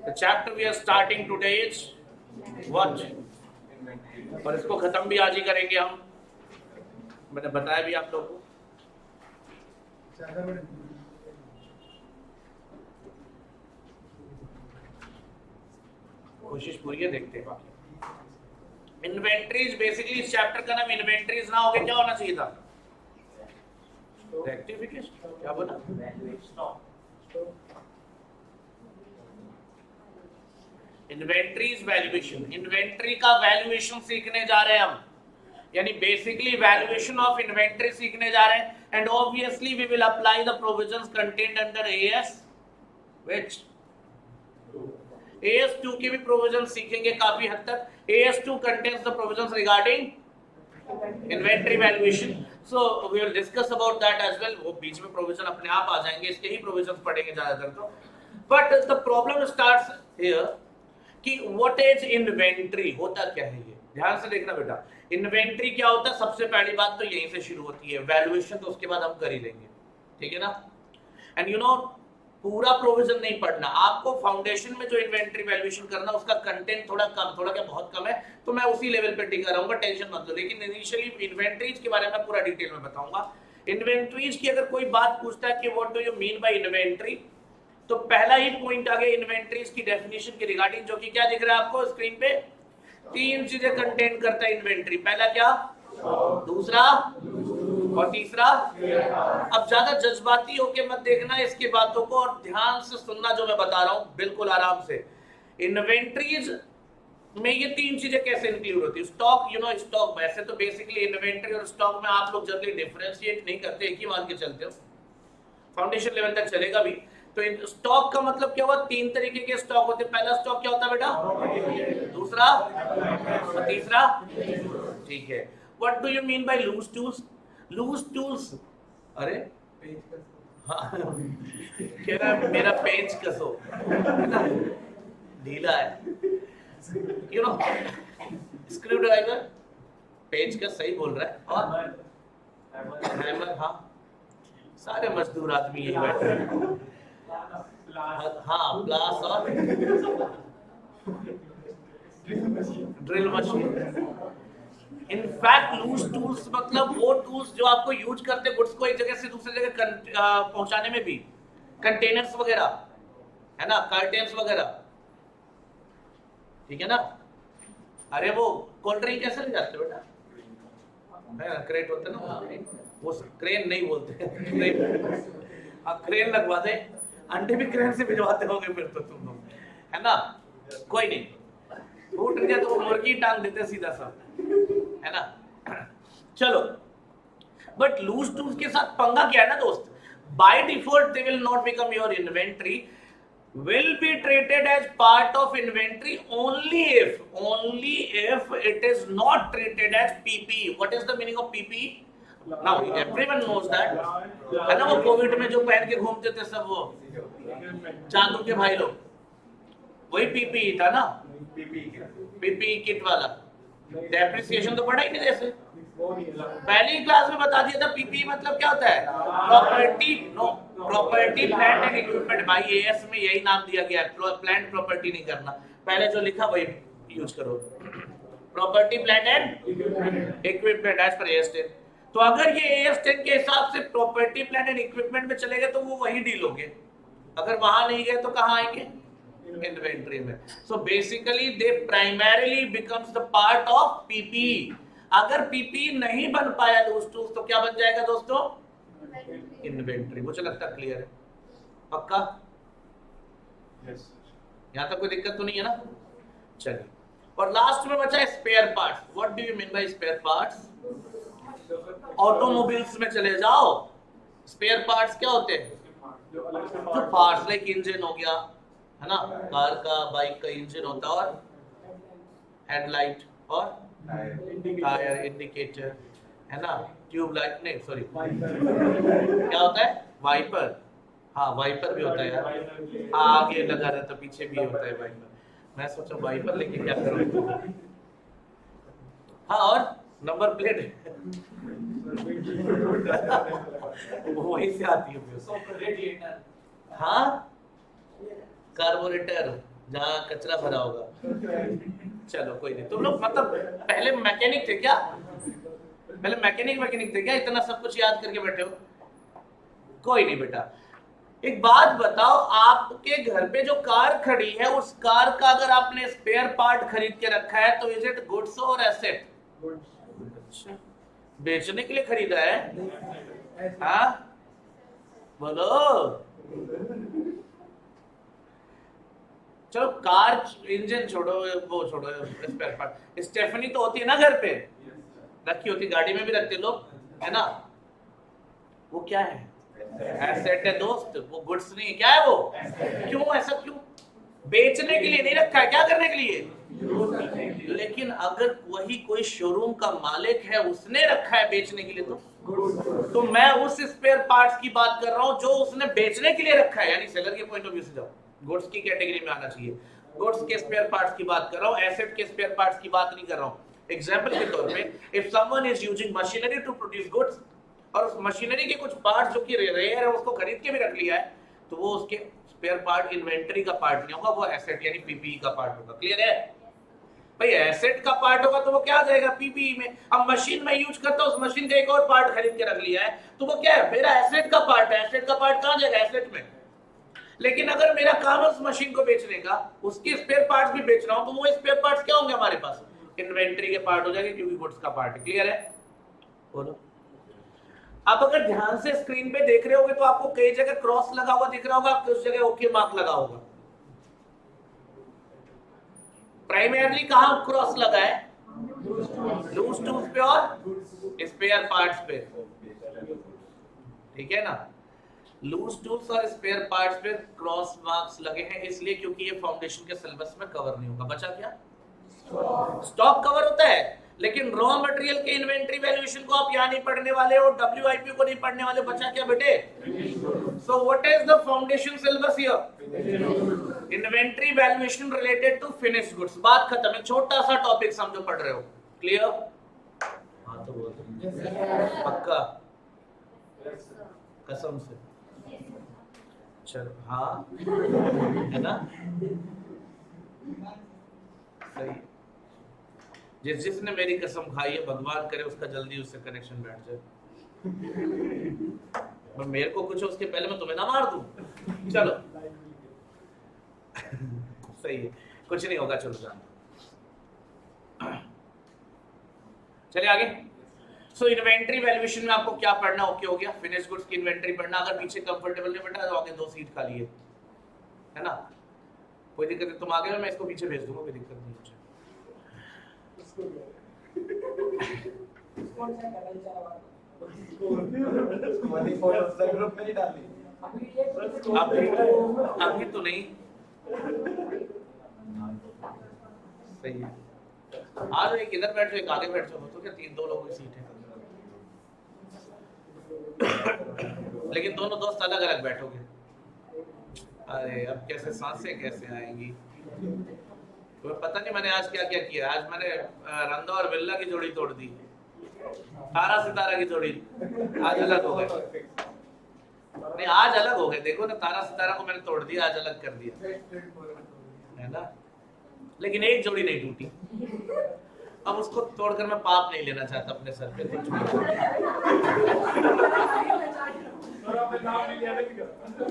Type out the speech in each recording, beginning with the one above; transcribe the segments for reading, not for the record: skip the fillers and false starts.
The chapter we are starting today is what? और इसको खत्म भी आज ही करेंगे हम, मैंने बताया भी आप लोगों को। कोशिश पूरी है, देखते हैं। इन्वेंट्रीज, बेसिकली इस चैप्टर का नाम इन्वेंट्रीज ना होके क्या होना चाहिए था? रेक्टिफिकेशन। क्या बोला? Inventories valuation. इन्वेंट्री का वैल्यूएशन सीखने जा रहे हैं हम, यानी बेसिकली वैल्यूएशन ऑफ इन्वेंट्री सीखने जा रहे हैं। And obviously we will apply the provisions contained under AS, which AS2 के भी प्रोविजन सीखेंगे काफी हद तक। AS2 contains the provisions regarding inventory valuation, so we will discuss about that as well। वो बीच में प्रोविजन अपने आप आ जाएंगे, इसके ही प्रोविजन पढ़ेंगे ज्यादातर तो। But the problem starts here कि व्हाट इज इन्वेंट्री, होता क्या है ये? ध्यान से देखना बेटा, इन्वेंट्री क्या होता है? सबसे पहली बात तो यहीं से शुरू होती है, वैल्यूएशन तो उसके बाद हम कर ही लेंगे, ठीक है ना। एंड यू नो, पूरा प्रोविजन नहीं पढ़ना आपको, फाउंडेशन में जो इन्वेंट्री वैल्यूएशन करना उसका कंटेंट थोड़ा कम, थोड़ा क्या बहुत कम है, तो मैं उसी लेवल पे टिका रहूंगा, टेंशन मत लो। लेकिन इनिशियली इन्वेंट्रीज के बारे में पूरा डिटेल में बताऊंगा। इन्वेंट्रीज की अगर कोई बात पूछता है कि what do you mean bye inventory, तो पहला ही पॉइंट आ गया इन्वेंट्रीज की डेफिनेशन के रिगार्डिंग, जो कि क्या दिख रहा है आपको स्क्रीन पे? तीन चीजें कंटेन करता है इन्वेंट्री। पहला क्या, दूसरा और तीसरा। अब ज्यादा जज्बाती होके मत देखना इसकी बातों को, और ध्यान से सुनना जो मैं बता रहा हूं, बिल्कुल आराम से। इन्वेंट्रीज में ये तीन चीजें कैसे इंक्लूड होती है? स्टॉक, यू नो स्टॉक, वैसे तो बेसिकली इन्वेंट्री और स्टॉक में आप लोग जनरली डिफरेंशिएट नहीं करते, एक ही मान के चलते हो, फाउंडेशन लेवल तक चलेगा भी। तो स्टॉक का मतलब क्या हुआ? तीन तरीके के स्टॉक होते हैं। पहला स्टॉक क्या होता है बेटा? दूसरा और तीसरा, ठीक है। What do you mean by loose tools? Loose tools, अरे हाँ कह रहा है मेरा पेंच कसो, है ना, ढीला है, यू नो, स्क्रू ड्राइवर, पेंच का सही बोल रहा है, और हैमर, हाँ सारे मजदूर आदमी यही बैठे हैं, हाँ प्लास और drill machine. In fact loose tools मतलब वो टूल्स जो आपको यूज करते गुड्स को एक जगह से दूसरी जगह पहुंचाने में भी, कंटेनर्स वगैरह, है ना, कर्टेन्स वगैरह, ठीक है ना। अरे वो कोल्ड ड्रिंक कैसे ले जाते हो बेटा? क्रेट होता है ना, वो क्रेन नहीं बोलते, क्रेन लगवा दे, अंडे भी क्रेन से भिजवाते होंगे फिर तो तुम लोग, है ना। कोई नहीं, फूट गया तो मुर्गी टांग देते सीधा सब, है ना। चलो, बट लूज टूल्स के साथ पंगा क्या है ना दोस्त, by default they will not become your inventory, will be treated as part of inventory only if it is not treated as PPE. What is the meaning of PPE? Now everyone knows that, है ना, वो Covid में जो पहन के घूमते थे सब, वो चांदू के भाई लोग, वही PPE था ना, PPE किट वाला। डेप्रिसिएशन तो पढ़ा ही नहीं, जैसे पहली क्लास में बता दिया था पीपीई मतलब क्या होता है? Property, no, property plant and equipment. भाई एएस में यही नाम दिया गया है, प्लांट प्रॉपर्टी नहीं करना, पहले जो लिखा वही यूज करो, property plant and equipment as पर AS10। तो अगर ये AS10 के हिसाब से प्रॉपर्टी प्लांट एंड इक्विपमेंट में चले गए तो वो वही डील होंगे, अगर वहां नहीं गए तो कहां आएंगे? इन्वेंट्री में। So basically they primarily becomes the part of PPE. अगर पीपी नहीं बन पाया लूज टूल्स तो क्या बन जाएगा दोस्तों? इन्वेंट्री। मुझे लगता है क्लियर है, पक्का? यस। यहां तक कोई दिक्कत तो नहीं है ना? चलिए, और लास्ट में बचा है spare parts. What do you mean by spare parts? Automobiles में चले जाओ, स्पेयर पार्ट्स क्या होते हैं? जो पार्ट्स, लाइक इंजन हो गया, है ना, कार का, बाइक का इंजन होता है, और हेडलाइट, और टायर, इंडिकेटर, है ना, ट्यूबलाइट, नहीं सॉरी क्या होता है? वाइपर, हाँ वाइपर भी होता है यार, हाँ आगे लगा रहता, पीछे भी होता है वाइपर। मैं सोचा वाइपर लेके क्या करूँ, हाँ, और नंबर प्लेट वहीं से आती है, हाँ कार्बोरेटर, जहाँ कचरा भरा होगा। चलो कोई नहीं, तुम लोग मतलब पहले मैकेनिक थे क्या? पहले मैकेनिक थे क्या, इतना सब कुछ याद करके बैठे हो? कोई नहीं बेटा, एक बात बताओ, आपके घर पे जो कार खड़ी है, उस कार का अगर आपने स्पेयर पार्ट खरीद के रखा है तो इज इट गुड्स और एसेट? अच्छा, बेचने के लिए खरीदा है? हाँ बोलो। चलो कार इंजन छोड़ो, वो छोड़ो, स्पेयर पार्ट स्टेफनी तो होती है ना घर पे, रखी होती, गाड़ी में भी रखते लोग, है ना? वो क्या है? एसेट है दोस्त, वो गुड्स नहीं है। क्या है वो? क्यों ऐसा क्यों? बेचने के लिए नहीं रखा है, क्या करने के लिए? लेकिन अगर वही कोई शोरूम का मालिक है, उसने रखा है बेचने के लिए, तो मैं उस स्पेयर पार्ट्स की बात कर रहा हूं जो उसने बेचने के लिए रखा है, यानी सेलर के पॉइंट ऑफ व्यू से जाओ, गुड्स की कैटेगरी में आना चाहिए। गुड्स के स्पेयर पार्ट्स की बात कर रहा हूं, एसेट के स्पेयर पार्ट्स की बात नहीं कर रहा हूं। एग्जांपल के तौर पे, if someone is using machinery to produce goods, और उस मशीनरी के कुछ पार्ट्स जो कि रेयर है उसको खरीद के भी रख लिया है, तो वो उसके स्पेयर पार्ट इन्वेंटरी का पार्ट नहीं होगा, वो एसेट यानी पीपीई का पार्ट होगा। क्लियर है भाई? एसेट का पार्ट होगा तो वो क्या आ जाएगा? पीपीई में। अब मशीन में यूज करता हूं, उस मशीन का एक और पार्ट खरीद के रख लिया है, तो वो क्या है? मेरा एसेट का पार्ट है। एसेट का पार्ट कहां जाएगा? एसेट में। लेकिन अगर मेरा काम है उस मशीन को बेचने का, उसके स्पेयर पार्ट्स भी बेच रहा हूं, तो वो स्पेयर पार्ट्स क्या होंगे हमारे पास? इन्वेंटरी के पार्ट हो जाएंगे, क्योंकि गुड्स का पार्ट है। क्लियर है? बोलो। आप अगर ध्यान से स्क्रीन पे देख रहे होगे तो आपको कई जगह क्रॉस लगा हुआ दिख रहा होगा, कुछ जगह ओके मार्क लगा होगा। प्राइमरली कहां क्रॉस लगा है? लूज टूल्स पे और स्पेयर पार्ट्स पे। ठीक है ना? लूज टूल्स और स्पेयर पार्ट्स पे क्रॉस मार्क्स लगे हैं, इसलिए क्योंकि ये फाउंडेशन के सिलेबस में कवर नहीं होगा। बचा क्या? स्टॉक कवर होता है, लेकिन रॉ मटेरियल के इन्वेंटरी वैल्यूएशन को आप यहां नहीं पढ़ने वाले और डब्ल्यूआईपी को नहीं पढ़ने वाले। बचा क्या बेटे? So what is the foundation syllabus here? Inventory valuation related to finished goods. बात खत्म है, छोटा सा टॉपिक समझो पढ़ रहे हो। क्लियर? हाँ तो बोल पक्का, कसम से। चलो हाँ है ना? सही। जिसने मेरी कसम खाई है, भगवान करे उसका जल्दी उससे कनेक्शन बैठ जाए। मेरे को कुछ उसके पहले मैं तुम्हें ना मार दूं। चलो सही है, कुछ नहीं होगा। चलो जान, चलिए आगे। सो इन्वेंटरी वैल्यूएशन में आपको क्या पढ़ना? ओके हो गया। फिनिश गुड्स की इन्वेंटरी पढ़ना। अगर पीछे कंफर्टेबल नहीं बैठा तो आगे 2 सीट खाली है ना? कोई दिक्कत नहीं, तुम आगे हो, मैं इसको पीछे भेज दूंगा, कोई दिक्कत नहीं मुझे। अभी तो नहीं। सही है। आज एक इधर बैठ जाओ, एक आगे बैठ जाओ, तो क्या 3-2 लोगों की सीट है। लेकिन दोनों दोस्त अलग अलग बैठोगे। अरे अब कैसे सांसें कैसे आएंगी? तो पता नहीं मैंने आज क्या क्या किया। आज मैंने रंदा और बिल्ला की जोड़ी तोड़ दी, तारा सितारा की जोड़ी। आज अलग हो गए। नहीं आज अलग हो गए, देखो ना, तारा सितारा को मैंने तोड़ दिया, आज अलग कर दिया, है ना? लेकिन एक जोड़ी नहीं टूटी। अब उसको तोड़कर मैं पाप नहीं लेना चाहता अपने सर पे।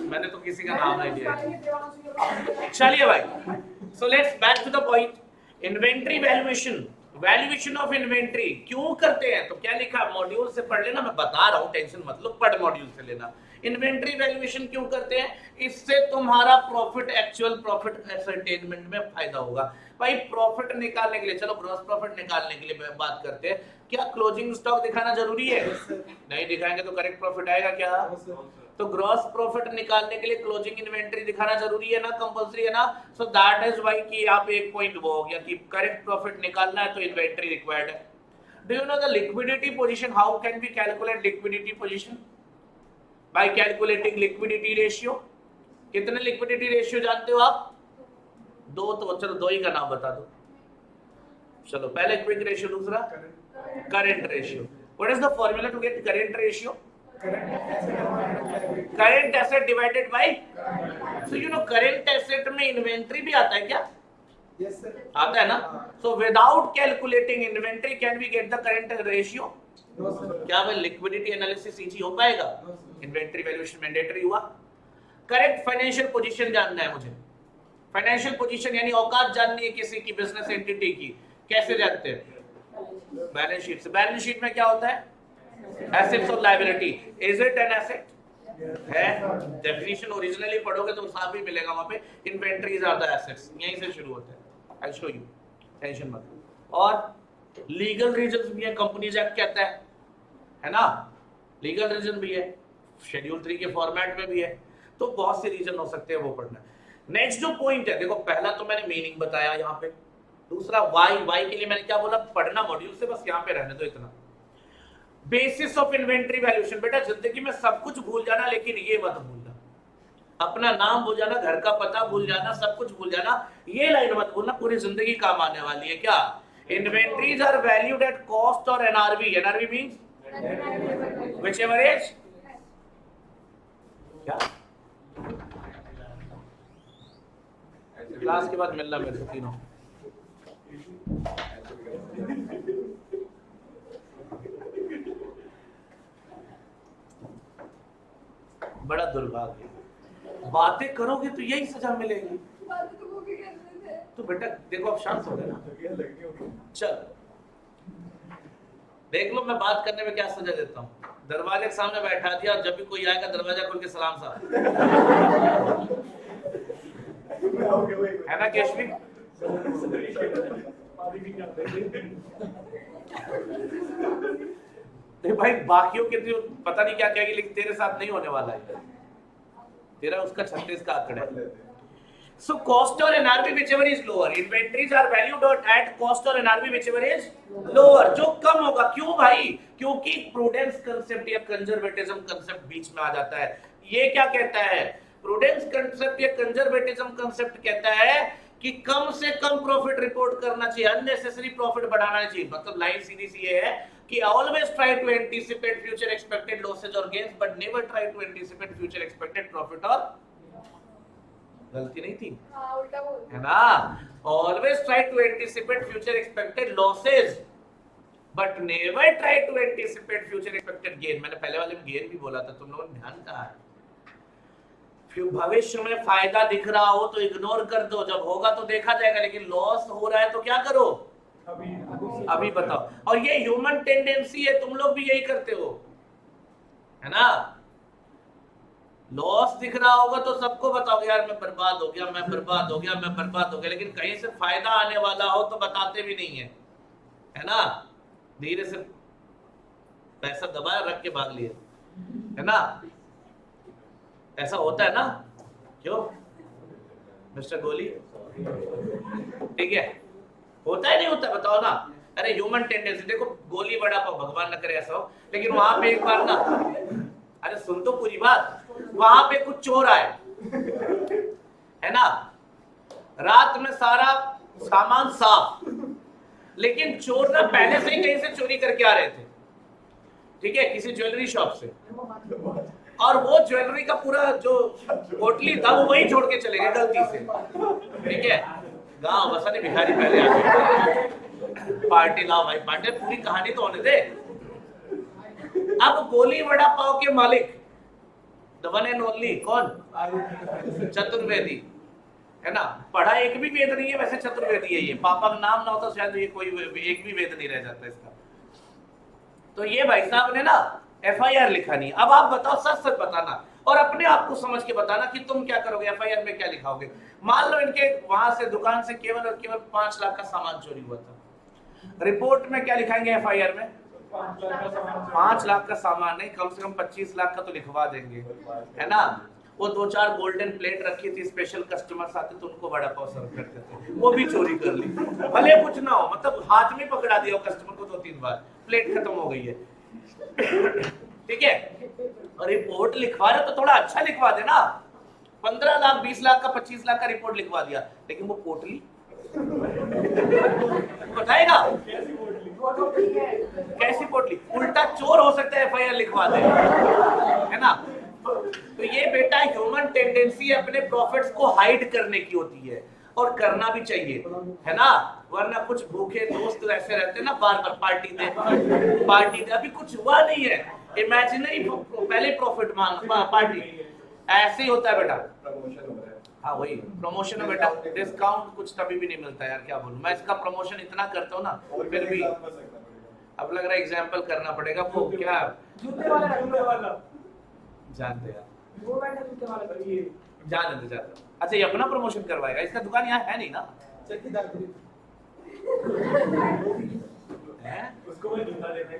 मैंने तो किसी का नाम नहीं लिया। चलिए भाई, so let's back to the point. Inventory valuation, valuation of inventory क्यों करते हैं? तो क्या लिखा? मॉड्यूल से पढ़ लेना, मैं बता रहा हूं, टेंशन मत लो, पढ़ मॉड्यूल से लेना। इन्वेंटरी वैल्यूएशन क्यों करते हैं? इससे तुम्हारा प्रॉफिट, एक्चुअल प्रॉफिट असरटेनमेंट में फायदा होगा। भाई प्रॉफिट निकालने के लिए, चलो ग्रॉस प्रॉफिट निकालने के लिए बात करते हैं, क्या क्लोजिंग स्टॉक दिखाना जरूरी है? नहीं दिखाएंगे तो करेक्ट प्रॉफिट आएगा क्या? तो ग्रॉस प्रॉफिट निकालने के लिए क्लोजिंग इन्वेंटरी दिखाना जरूरी है ना, कंपल्सरी है ना? सो दैट इज व्हाई कि आप एक पॉइंट वो हो गया कि करेक्ट प्रॉफिट निकालना है तो इन्वेंटरी रिक्वायर्ड है। Do you know the liquidity position? How can we calculate liquidity position? By calculating liquidity ratio. कितने लिक्विडिटी रेशियो जानते हो आप? 2। तो चलो 2 ही का नाम बता दो। चलो पहले क्विक रेशियो, दूसरा current ratio. What is the formula to get current ratio? Current asset divided by, so you know current asset में इन्वेंट्री भी आता है क्या? Yes, sir. आता है ना? So without calculating inventory can we get the current ratio? No, sir. क्या वह लिक्विडिटी एनालिसिस इजी हो पाएगा? No, sir. Inventory valuation mandatory हुआ। करेक्ट फाइनेंशियल पोजीशन जानना है मुझे। फाइनेंशियल पोजीशन यानी औकात जाननी है किसी की बिजनेस एंटिटी की, कैसे जानते हैं? बैलेंस शीट से। बैलेंस शीट में क्या होता है? एसेट्स और liability. Is it an asset? है। डेफिनेशन ओरिजिनली पढ़ोगे तो साफ ही मिलेगा वहां पे, इन्वेंटरीज आर द एसेट्स, यहीं से शुरू होता है। आई शो यू, टेंशन मत लो। और लीगल रीजंस भी है, कंपनीज एक्ट कहता है ना, लीगल रीजन भी है, शेड्यूल 3 के फॉर्मेट में भी है, तो बहुत से रीजन हो सकते हैं, वो पढ़ना है। नेक्स्ट जो पॉइंट है, देखो पहला तो मैंने मीनिंग बताया यहाँ पे, दूसरा वाई के लिए मैंने क्या बोला, पढ़ना मॉड्यूल से, बस यहाँ पे रहने दो इतना। बेसिस ऑफ इन्वेंट्री वैल्यूएशन, बेटा जिंदगी में सब कुछ भूल जाना लेकिन ये मत भूलना, अपना नाम भूल जाना, घर का पता भूल जाना, सब कुछ भूल जाना, ये लाइन मत भूलना, पूरी जिंदगी काम आने वाली है। क्या? Inventories are valued at cost और NRV. NRV means whichever is क्या? क्लास के बाद मिलना मेरे से तीनों। बड़ा दुर्भाग्य, बातें करोगे तो यही सजा मिलेगी। तो बेटा देखो, अब शांत हो गए ना, चल देख लो मैं बात करने में क्या सजा देता हूँ। दरवाजे के सामने बैठा दिया, जब भी कोई आएगा दरवाजा खोल के सलाम साहब, है ना केशवी? नहीं भाई, बाकियों के तो पता नहीं क्या कहेगी, लेकिन तेरे साथ नहीं होने वाला है, तेरा उसका 36 का आंकड़ा है। So cost or NRV whichever is lower, inventories are valued at cost or NRV whichever is lower, जो कम होगा। क्यों भाई? क्योंकि प्रूडेंस कंसेप्ट या कंजर्वेटिज्म कंसेप्ट बीच में आ जाता है। ये क्या कहता है? प्रूडेंस कंसेप्ट या कंजर्वेटिज्म कंसेप्ट कहता है कि कम से कम प्रॉफिट रिपोर्ट करना चाहिए, अननेसेसरी प्रॉफिट बढ़ाना चाहिए। मतलब लाइन सीधी सी ये है कि always try to anticipate future expected losses or gains but never try to anticipate future expected profit or, गलती नहीं थी है ना? Always try to anticipate future expected losses but never try to anticipate future expected gain। मैंने पहले वाले में gain भी बोला था, तुम लोगों ने ध्यान कहा है? भविष्य में फायदा दिख रहा हो तो इग्नोर कर दो, जब होगा तो देखा जाएगा, लेकिन लॉस हो रहा है तो क्या करो? अभी बताओ। और ये ह्यूमन टेंडेंसी है, तुम लोग भी यही करते हो, है ना? लॉस दिख रहा होगा तो सबको बताओगे, यार मैं बर्बाद हो गया, मैं बर्बाद हो गया, मैं बर्बाद हो गया, लेकिन कहीं से फायदा आने वाला हो तो बताते भी नहीं है ना? धीरे से पैसा दबाया, रख के भाग लिए, है ना? ऐसा होता है ना? क्यों मिस्टर गोली? ठीक है, होता है नहीं होता? बताओ ना। अरे ह्यूमन टेंडेंसी, देखो गोली बड़ा पाओ, भगवान न करे ऐसा हो, लेकिन वहां पे एक बार ना, अरे सुन तो पूरी बात, वहां पे कुछ चोर आए, है ना? रात में सारा सामान साफ, लेकिन चोर ना पहले से ही कहीं से चोरी करके आ रहे थे, ठीक है, किसी ज्वेलरी शॉप से, और वो ज्वेलरी का पूरा जो पोटली था वो वही छोड़ के चले गए गलती से, ठीक है? गाँव बसा नहीं, भिखारी पहले आ गए, पार्टी लाओ भाई पार्टी, पूरी कहानी तो होने दे। अब गोली वड़ा पाव के मालिक, द वन एंड ओनली, कौन? चतुर्वेदी, है ना? पढ़ा एक भी वेद नहीं है वैसे, चतुर्वेदी है ये, पापा का नाम ना होता शायद ये कोई एक भी वेद नहीं रह जाता इसका। तो ये भाई साहब ने ना FIR लिखा नहीं। अब आप बताओ, सच सच बताना और अपने आप को समझ के बताना कि तुम क्या करोगे, FIR में क्या लिखाओगे। मान लो इनके वहां से दुकान से केवल और केवल 5 लाख का सामान चोरी हुआ था, रिपोर्ट में क्या लिखाएंगे FIR में? 5 लाख का सामान नहीं, कम से कम 25 लाख का तो लिखवा देंगे, है ना? वो 2-4 गोल्डन प्लेट रखी थी, स्पेशल कस्टमर्स आते तो उनको वड़ा पाव सर्व करते थे, वो भी चोरी कर ली, भले कुछ ना हो, मतलब हाथ में पकड़ा दिया कस्टमर को 2-3 बार, प्लेट खत्म हो गई है, ठीक है? और रिपोर्ट लिखवा रहे तो थोड़ा अच्छा लिखवा देना। 15 लाख 20 लाख का 25 लाख का रिपोर्ट लिखवा दिया, लेकिन वो पोटली बताएगा कैसी पोटली? उल्टा चोर हो सकता है एफआईआर लिखवा दे, है ना? तो ये बेटा ह्यूमन टेंडेंसी अपने प्रॉफिट्स को हाइड करने की होती है, और करना भी चाहिए, है ना? वरना कुछ भूखे दोस्त ऐसे रहते हैं ना, बार बार पार्टी दे, अभी कुछ हुआ नहीं है, इमेजिनरी पहले प्रॉफिट मांग पार्टी, ऐसे ही होता है बेटा। हाँ वही प्रमोशन है बेटा, डिस्काउंट कुछ कभी भी नहीं मिलता यार, क्या बोलूं मैं, इसका प्रमोशन इतना करता हूँ ना, फिर भी अब लग रहा है एग्जाम्पल करना पड़ेगा। वो क्या जूते वाला जानते यार, वो बैठा जूते वाला ये जानते। अच्छा ये अपना प्रमोशन करवाएगा, इसका दुकान यहाँ है नहीं ना? उसको मैं जूता देना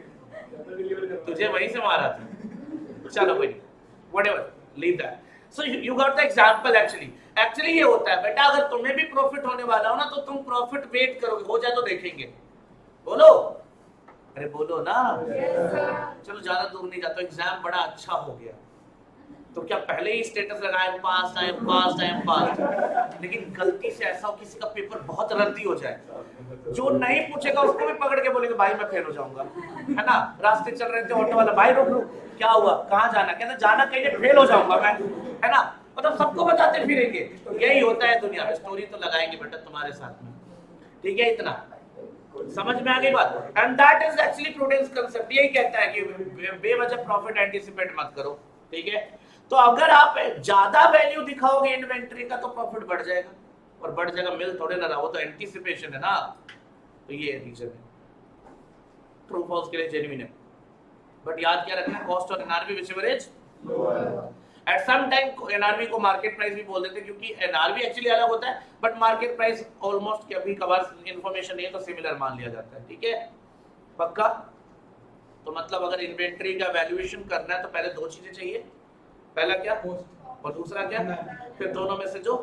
तुझे वहीं से मारा था, चलो कोई नहीं, whatever, leave that. So you got the example. Actually ये होता है बेटा, अगर तुम्हें भी प्रॉफिट होने वाला हो ना, तो तुम प्रॉफिट वेट करोगे, हो जाए तो देखेंगे। बोलो, अरे बोलो ना। चलो ज्यादा दूर नहीं जाता, एग्जाम बड़ा अच्छा हो गया, तो क्या पहले ही स्टेटस लगाए पास टाइम, लेकिन गलती से ऐसा हो किसी का पेपर बहुत रद्दी हो जाए, जो नहीं पूछेगा उसको भी पकड़ के बोलेगा भाई मैं फेल हो जाऊंगा, है ना? रास्ते चल रहे थे, ऑटो वाला भाई रोक, क्या हुआ, कहाँ जाना? कहना जाना कहीं, फेल हो जाऊंगा मैं, है ना? मतलब सबको बताते फिरेंगे। तो यही होता है दुनिया में, स्टोरी तो लगाएंगे बेटा तुम्हारे साथ में, ठीक है? इतना समझ में आ गई बात? And that is actually prudence concept, यही कहता है कि बेवजह प्रॉफिट एंटीसिपेट मत करो, ठीक है? तो अगर आप ज्यादा वैल्यू दिखाओगे इन्वेंट्री का, तो प्रॉफिट बढ़ जाएगा, और बढ़ जाएगा मिल थोड़े ना रहा, वो तो एंटीसिपेशन है ना। तो ये रीजन है, ट्रू फॉल्स के लिए जेन्युइन है, बट याद क्या रखना, कॉस्ट और NRV whichever is at some time NRV को मार्केट प्राइस भी बोल देते हैं, क्योंकि एनआरवी एक्चुअली अलग होता है, बट मार्केट प्राइस ऑलमोस्ट कभी कभार इंफॉर्मेशन नहीं है तो सिमिलर मान लिया जाता है, ठीक है? पक्का? तो मतलब अगर इन्वेंट्री का वैल्यूएशन करना है तो पहले दो चीजें चाहिए, पहला क्या और दूसरा क्या, फिर दोनों में से जो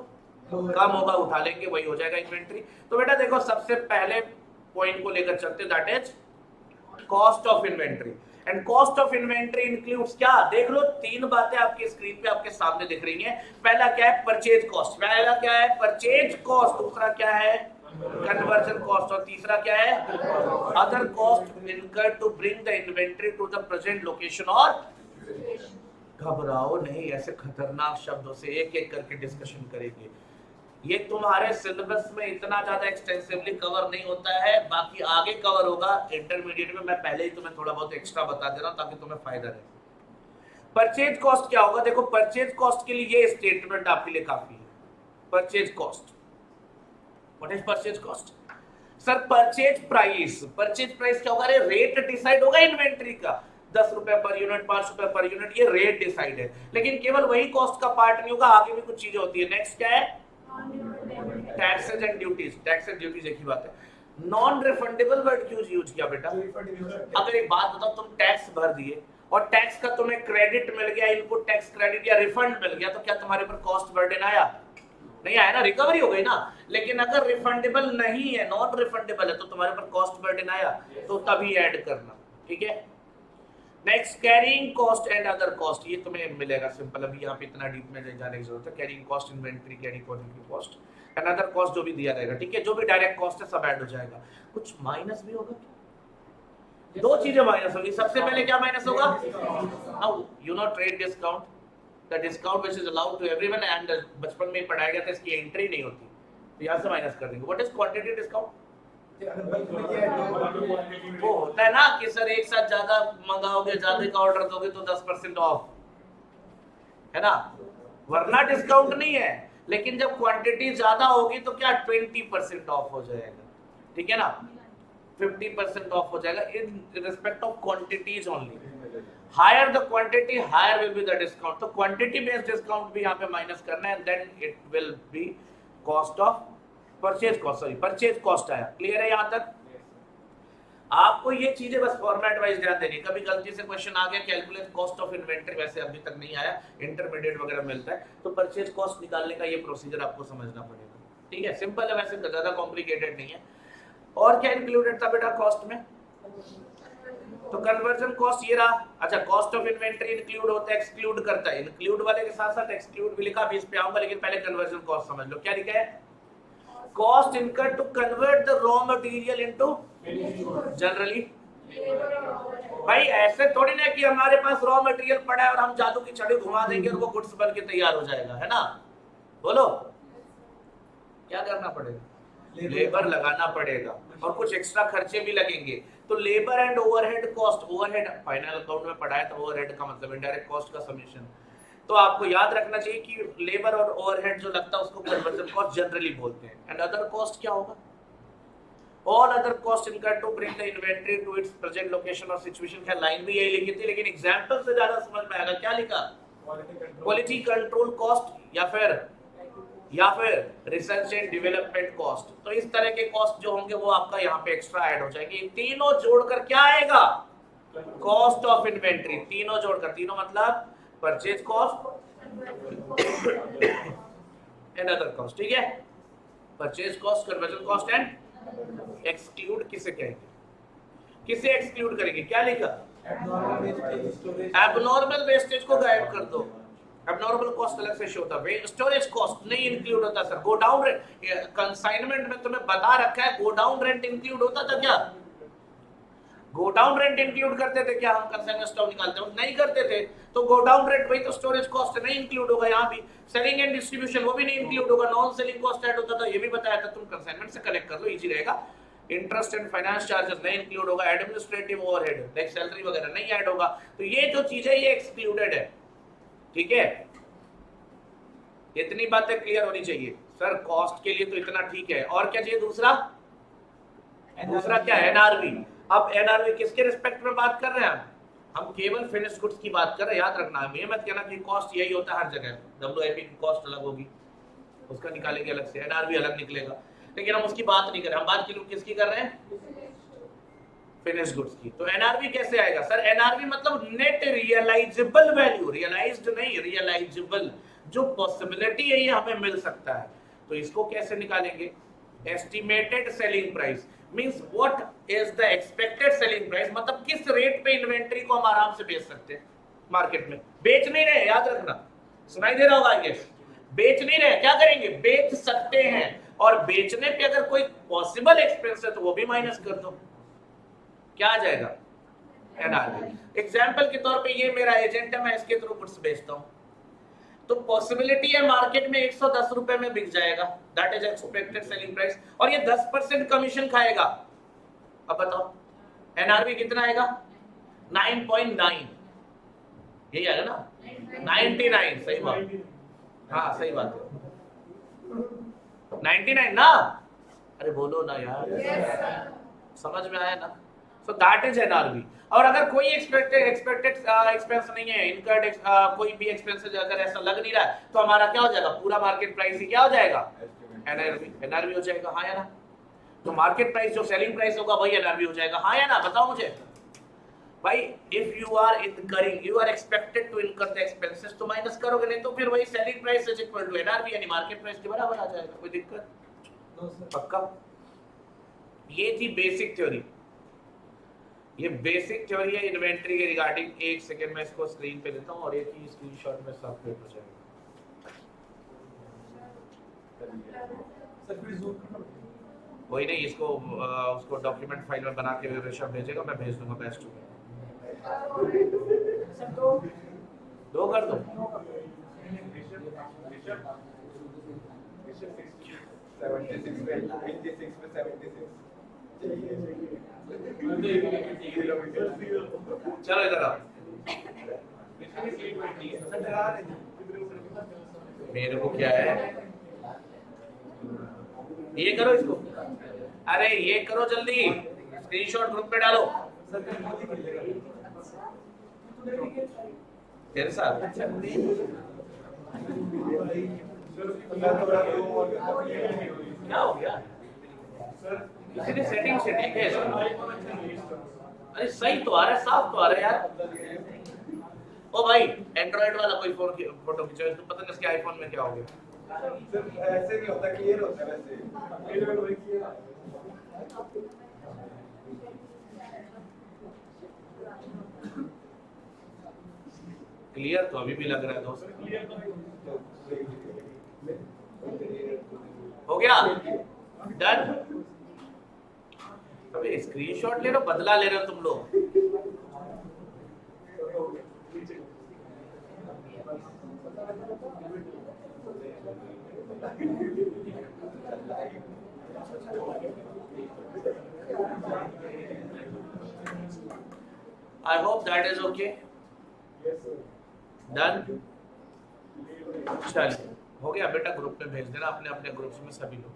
कम होगा उठा लेंगे, वही हो जाएगा इन्वेंट्री। तो बेटा देखो, सबसे पहले पॉइंट को लेकर चलते, that is cost of inventory. And cost of inventory includes क्या, देख लो तीन बातें आपकी स्क्रीन पे आपके सामने दिख रही हैं। पहला क्या है, परचेज कॉस्ट, पहला क्या है परचेज कॉस्ट, दूसरा क्या है कन्वर्जन कॉस्ट, और तीसरा क्या है other cost incurred to bring the inventory to the present location. और घबराओ नहीं, ऐसे खतरनाक शब्दों से एक एक करके डिस्कशन करेंगे। ये तुम्हारे सिलेबस में इतना ज्यादा एक्सटेंसिवली कवर नहीं होता है, बाकी आगे कवर होगा इंटरमीडिएट में। मैं पहले ही तुम्हें थोड़ा बहुत एक्स्ट्रा बता दे रहा हूं ताकि तुम्हें फायदा रहे। परचेज कॉस्ट क्या होगा, देखो परचेज कॉस्ट के लिए ये स्टेटमेंट आपके लिए काफी है। Purchase cost, what is purchase cost sir? Purchase price, purchase price क्या होगा, अरे रेट डिसाइड होगा इन्वेंट्री का, 10 रुपए पर यूनिट, 5 रुपए पर यूनिट, ये रेट डिसाइड है। लेकिन केवल वही कॉस्ट का पार्ट नहीं होगा, आगे भी कुछ चीजें होती है। नेक्स्ट क्या है, taxes and duties. Tax and duties एक ही बात है। नॉन रिफंडेबल वर्ड क्यों यूज किया बेटा? अगर एक बात बताओ, तुम टैक्स भर दिए और टैक्स का तुम्हें क्रेडिट मिल गया, इनपुट टैक्स क्रेडिट या रिफंड मिल गया, तो क्या तुम्हारे ऊपर कॉस्ट बर्डन आया? नहीं आया ना, रिकवरी हो गई ना। लेकिन अगर रिफंडेबल नहीं है, नॉन रिफंडेबल है, तो तुम्हारे ऊपर कॉस्ट बर्डन आया, तो तभी ऐड करना, ठीक है? Next carrying cost and other cost, ये तुम्हें मिलेगा सिंपल, अभी यहाँ पे इतना डीप में जाने की जरूरत है। Carrying cost, inventory carry quantity cost and other cost जो भी दिया रहेगा, ठीक है? जो भी डायरेक्ट कॉस्ट है सब ऐड हो जाएगा। कुछ माइनस भी होगा क्या? दो चीजें माइनस होगी। सबसे पहले क्या माइनस होगा, now you know trade discount, the discount which is allowed to everyone, and बचपन में पढ़ाया गया था इसकी एंट्री नहीं होती, तो यहाँ से माइनस कर देंगे। What is quantity discount? वो होता है ना कि सर एक साथ ज्यादा मंगाओगे, ज्यादा का ऑर्डर दोगे तो 10% ऑफ, है ना? वरना डिस्काउंट नहीं है, लेकिन जब क्वांटिटी ज्यादा होगी तो क्या 20% ऑफ हो जाएगा, ठीक है ना? 50% ऑफ हो जाएगा in respect of quantities only. Higher the quantity, higher will be the discount. तो क्वांटिटी बेस्ड डिस्काउंट भी यहाँ पे माइनस करना है, then it will be cost of purchase cost, sorry purchase cost आया। क्लियर है यहाँ तक? आपको ये चीजें बस फॉर्मेट वाइज ध्यान देनी। कभी गलती से क्वेश्चन आ गया कैलकुलेट कॉस्ट ऑफ इन्वेंटरी, वैसे अभी तक नहीं आया, इंटरमीडिएट वगैरह मिलता है, तो परचेज कॉस्ट निकालने का ये प्रोसीजर आपको समझना पड़ेगा, ठीक है? सिंपल है, वैसे ज्यादा कॉम्प्लिकेटेड नहीं है। और क्या इंक्लूडेड था बेटा कॉस्ट में? तो कन्वर्जन कॉस्ट ये रहा। अच्छा, कॉस्ट ऑफ इन्वेंटरी इंक्लूड होता है, एक्सक्लूड करता है। इंक्लूड वाले के साथ साथ एक्सक्लूड भी लिखा, अभी इस पे आऊंगा, लेकिन पहले कन्वर्जन कॉस्ट समझ लो। क्या लिखा है? Cost incurred to convert the raw material into generally. भाई ऐसे थोड़ी ना कि हमारे पास रॉ मटेरियल पड़ा है और हम जादू की छड़ी घुमा देंगे और वो गुड्स बन के तैयार हो जाएगा, है ना? बोलो क्या करना पड़ेगा? लेबर लगाना पड़ेगा और कुछ एक्स्ट्रा खर्चे भी लगेंगे। तो labour and overhead cost, overhead final account में पढ़ा है तो ओवरहेड का मतलब इनडायरेक्ट कॉस्ट का समेशन। तो आपको याद रखना चाहिए कि लेबर और ओवरहेड जो लगता है उसको कन्वर्जन कॉस्ट जनरली बोलते हैं। एंड अदर कॉस्ट क्या होगा? All other costs incurred to bring the inventory to its present location or situation। क्या लाइन भी यही लिखी थी, लेकिन एग्जांपल से ज्यादा समझ में आएगा। क्या लिखा? क्वालिटी कंट्रोल कॉस्ट या फिर रिसर्च एंड डेवलपमेंट कॉस्ट। तो इस तरह के कॉस्ट जो होंगे वो आपका यहाँ पे एक्स्ट्रा ऐड हो जाएंगे। तीनों जोड़कर क्या आएगा? Cost of inventory. तीनों जोड़कर, तीनों मतलब purchase cost and other cost, ठीक है? Purchase cost, conversion cost and exclude किसे कहेंगे? किसे एक्सक्लूड करेंगे? क्या लिखा? एबनॉर्मल वेस्टेज को गायब कर दो। एबनॉर्मल कॉस्ट अलग से शो होता है, स्टोरेज कॉस्ट नहीं इंक्लूड होता sir. Go down rent, consignment में तुम्हें बता रखा है गो डाउन रेंट इंक्लूड होता था क्या? गो डाउन रेंट इंक्लूड करते थे क्या? हम कंसाइनमेंट स्टॉक निकालते वक्त नहीं करते थे। तो गो डाउन रेंट वही तो स्टोरेज कॉस्ट नहीं इंक्लूड होगा। यहाँ भी सेलिंग एंड डिस्ट्रीब्यूशन वो भी नहीं इंक्लूड होगा। नॉन सेलिंग कॉस्ट ऐड होता था, ये भी बताया था। तुम कंसाइनमेंट से कनेक्ट कर लो, इजी रहेगा। इंटरेस्ट एंड फाइनेंस चार्जेस नहीं इंक्लूड होगा। एडमिनिस्ट्रेटिव ओवरहेड लाइक सैलरी वगैरह नहीं ऐड होगा। तो ये जो चीज है ये एक्सक्लूडेड है, ठीक है? इतनी बातें क्लियर होनी चाहिए। सर कॉस्ट के लिए तो इतना ठीक है, और क्या चाहिए दूसरा? दूसरा क्या है? एनआरवी। अब एनआरवी किसके रिस्पेक्ट में बात कर रहे हैं हम केवल फिनिश्ड गुड्स की बात कर रहे हैं। याद रखना है, ये मत कहना कि कॉस्ट यही होता है हर जगह। डब्ल्यूआईपी की कॉस्ट अलग होगी, उसका निकालेंगे अलग से, एनआरवी अलग निकलेगा। लेकिन हम उसकी बात नहीं कर रहे, हम बात किसकी कर रहे हैं? फिनिश्ड गुड्स की। तो एनआरवी कैसे आएगा सर? एनआरवी मतलब नेट रियलाइजेबल वैल्यू, रियलाइज्ड नहीं, रियलाइजेबल। जो पॉसिबिलिटी है ये हमें मिल सकता है। तो इसको कैसे निकालेंगे? Estimated selling price means what is the expected selling price, मतलब किस रेट पे इन्वेंटरी को हम आराम से बेच सकते हैं मार्केट में। बेच नहीं रहे, याद रखना, सुनाई दे रहा होगा आई गेस। बेच नहीं रहे, क्या करेंगे? बेच सकते हैं। और बेचने पे अगर कोई पॉसिबल एक्सपेंस है तो वो भी माइनस कर दो। क्या आ जाएगा? एनआरवी। एग्जांपल के तौर पे ये मेरा एजेंट है, मैं इसके थ्रू गुड्स बेचता हूं, तो पॉसिबिलिटी है मार्केट में 110 रुपए में बिक जाएगा, that is expected selling price, और ये 10% कमीशन खाएगा। अब बताओ एनआरवी कितना आएगा? 9.9। यही आएगा ना? 99। सही बात, हाँ सही बात है, 99 ना? अरे बोलो ना यार, समझ में आया ना? So that is NRV. और अगर कोई एक्सपेक्टेड एक्सपेंस नहीं है, इनकर्ड कोई भी एक्सपेंस अगर ऐसा लग नहीं रहा है, तो हमारा क्या हो जाएगा? पूरा मार्केट प्राइस ही क्या हो जाएगा? एनआरवी हो जाएगा, हाँ या ना? तो मार्केट प्राइस जो सेलिंग प्राइस होगा वही एनआरवी हो जाएगा, हाँ या ना? बताओ मुझे भाई। If you are incurring, you are expected to incur the expenses, तो माइनस करोगे, नहीं तो फिर वही selling price is equal to NRV, यानी मार्केट प्राइस के बराबर आ जाएगा। कोई दिक्कत? पक्का? ये थी बेसिक थ्योरी। ये बेसिक थ्योरी है इन्वेंटरी के रिगार्डिंग। एक सेकंड में इसको स्क्रीन पे देता हूं और एक ही स्क्रीनशॉट में सब क्लियर हो जाएगा। वही नहीं, इसको उसको डॉक्यूमेंट फाइल में बना के ऋषभ भेजेगा, मैं भेज दूंगा बेस्ट में। दो कर दो। 76 में 76 में 76 चलो इधर आओ, मेरे को क्या है, ये करो इसको, अरे ये करो जल्दी, स्क्रीनशॉट ग्रुप पे डालो। तेरे साथ क्या हो गया? किसी ने सेटिंग से ठीक है इसको? अरे सही तो आ रहा है, साफ तो आ रहा है यार। ओ भाई एंड्रॉइड वाला कोई फोन की फोटो खींचो, इसको पता नहीं इसके आईफोन में क्या हो गया। सिर्फ ऐसे नहीं होता, क्लियर होता है वैसे। क्लियर तो अभी भी लग रहा है दोस्त। हो गया? डन। अबे स्क्रीनशॉट ले रहे हो, बदला ले रहे हो तुम लोग। I hope that is okay. Done. चलिए हो गया बेटा, ग्रुप में भेज देना अपने अपने ग्रुप्स में सभी लोग।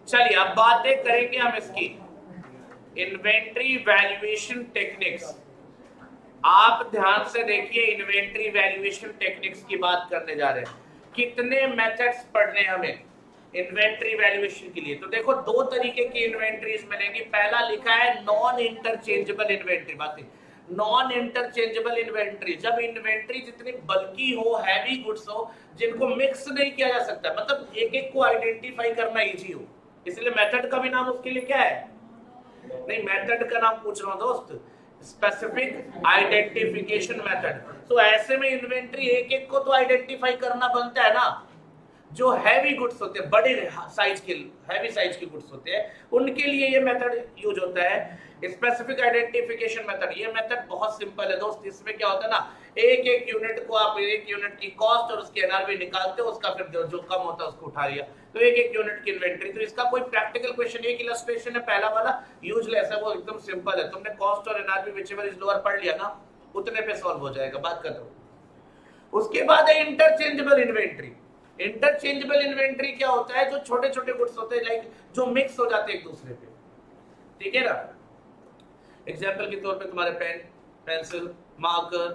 चलिए अब बातें करेंगे हम इसकी इन्वेंट्री वैल्यूएशन टेक्निक्स। आप ध्यान से देखिए, इन्वेंट्री वैल्यूएशन टेक्निक्स की बात करने जा रहे हैं। कितने मेथड्स पढ़ने हमें इन्वेंट्री वैल्यूएशन के लिए? तो देखो दो तरीके की इन्वेंट्रीज मिलेंगी। पहला लिखा है नॉन इंटरचेंजेबल इन्वेंट्री। बात नॉन इंटरचेंजेबल इन्वेंट्री, जब इन्वेंट्री जितनी बल्की हो, हैवी गुड्स हो, जिनको मिक्स नहीं किया जा सकता, मतलब एक एक को आइडेंटिफाई करना इजी हो, इसलिए मेथड का भी नाम उसके लिए क्या है? नहीं, मेथड का नाम पूछ रहा हूं दोस्त, स्पेसिफिक आइडेंटिफिकेशन मेथड। तो ऐसे में इन्वेंट्री एक एक को तो आइडेंटिफाई करना बनता है ना। जो हैवी गुड्स होते हैं, बड़े साइज के हैवी साइज के गुड्स होते हैं, उनके लिए ये मेथड यूज होता है, स्पेसिफिक आइडेंटिफिकेशन मेथड। ये मेथड बहुत सिंपल है दोस्त। इसमें क्या होता है ना, एक एक यूनिट को आप एक यूनिट की कॉस्ट और उसके एनआरवी निकालते हो, उसका फिर जो कम होता है उसको उठा लिया, तो एक एक यूनिट की इन्वेंट्री। तो इसका कोई प्रैक्टिकल क्वेश्चन, एक इलस्ट्रेशन है पहला वाला, यूजलेस है, वो एकदम सिंपल है। तुमने कॉस्ट और एनआरवी व्हिचएवर इज लोअर पढ़ लिया ना, उतने पे सॉल्व हो जाएगा, बात कर दो। उसके बाद है इंटरचेंजेबल इन्वेंट्री। इंटरचेंजेबल इन्वेंट्री क्या होता है? जो छोटे छोटे गुड्स होते हैं, लाइक जो मिक्स हो जाते हैं एक दूसरे पे, ठीक है ना। एग्जाम्पल के तौर पे तुम्हारे पेन, पेंसिल, मार्कर,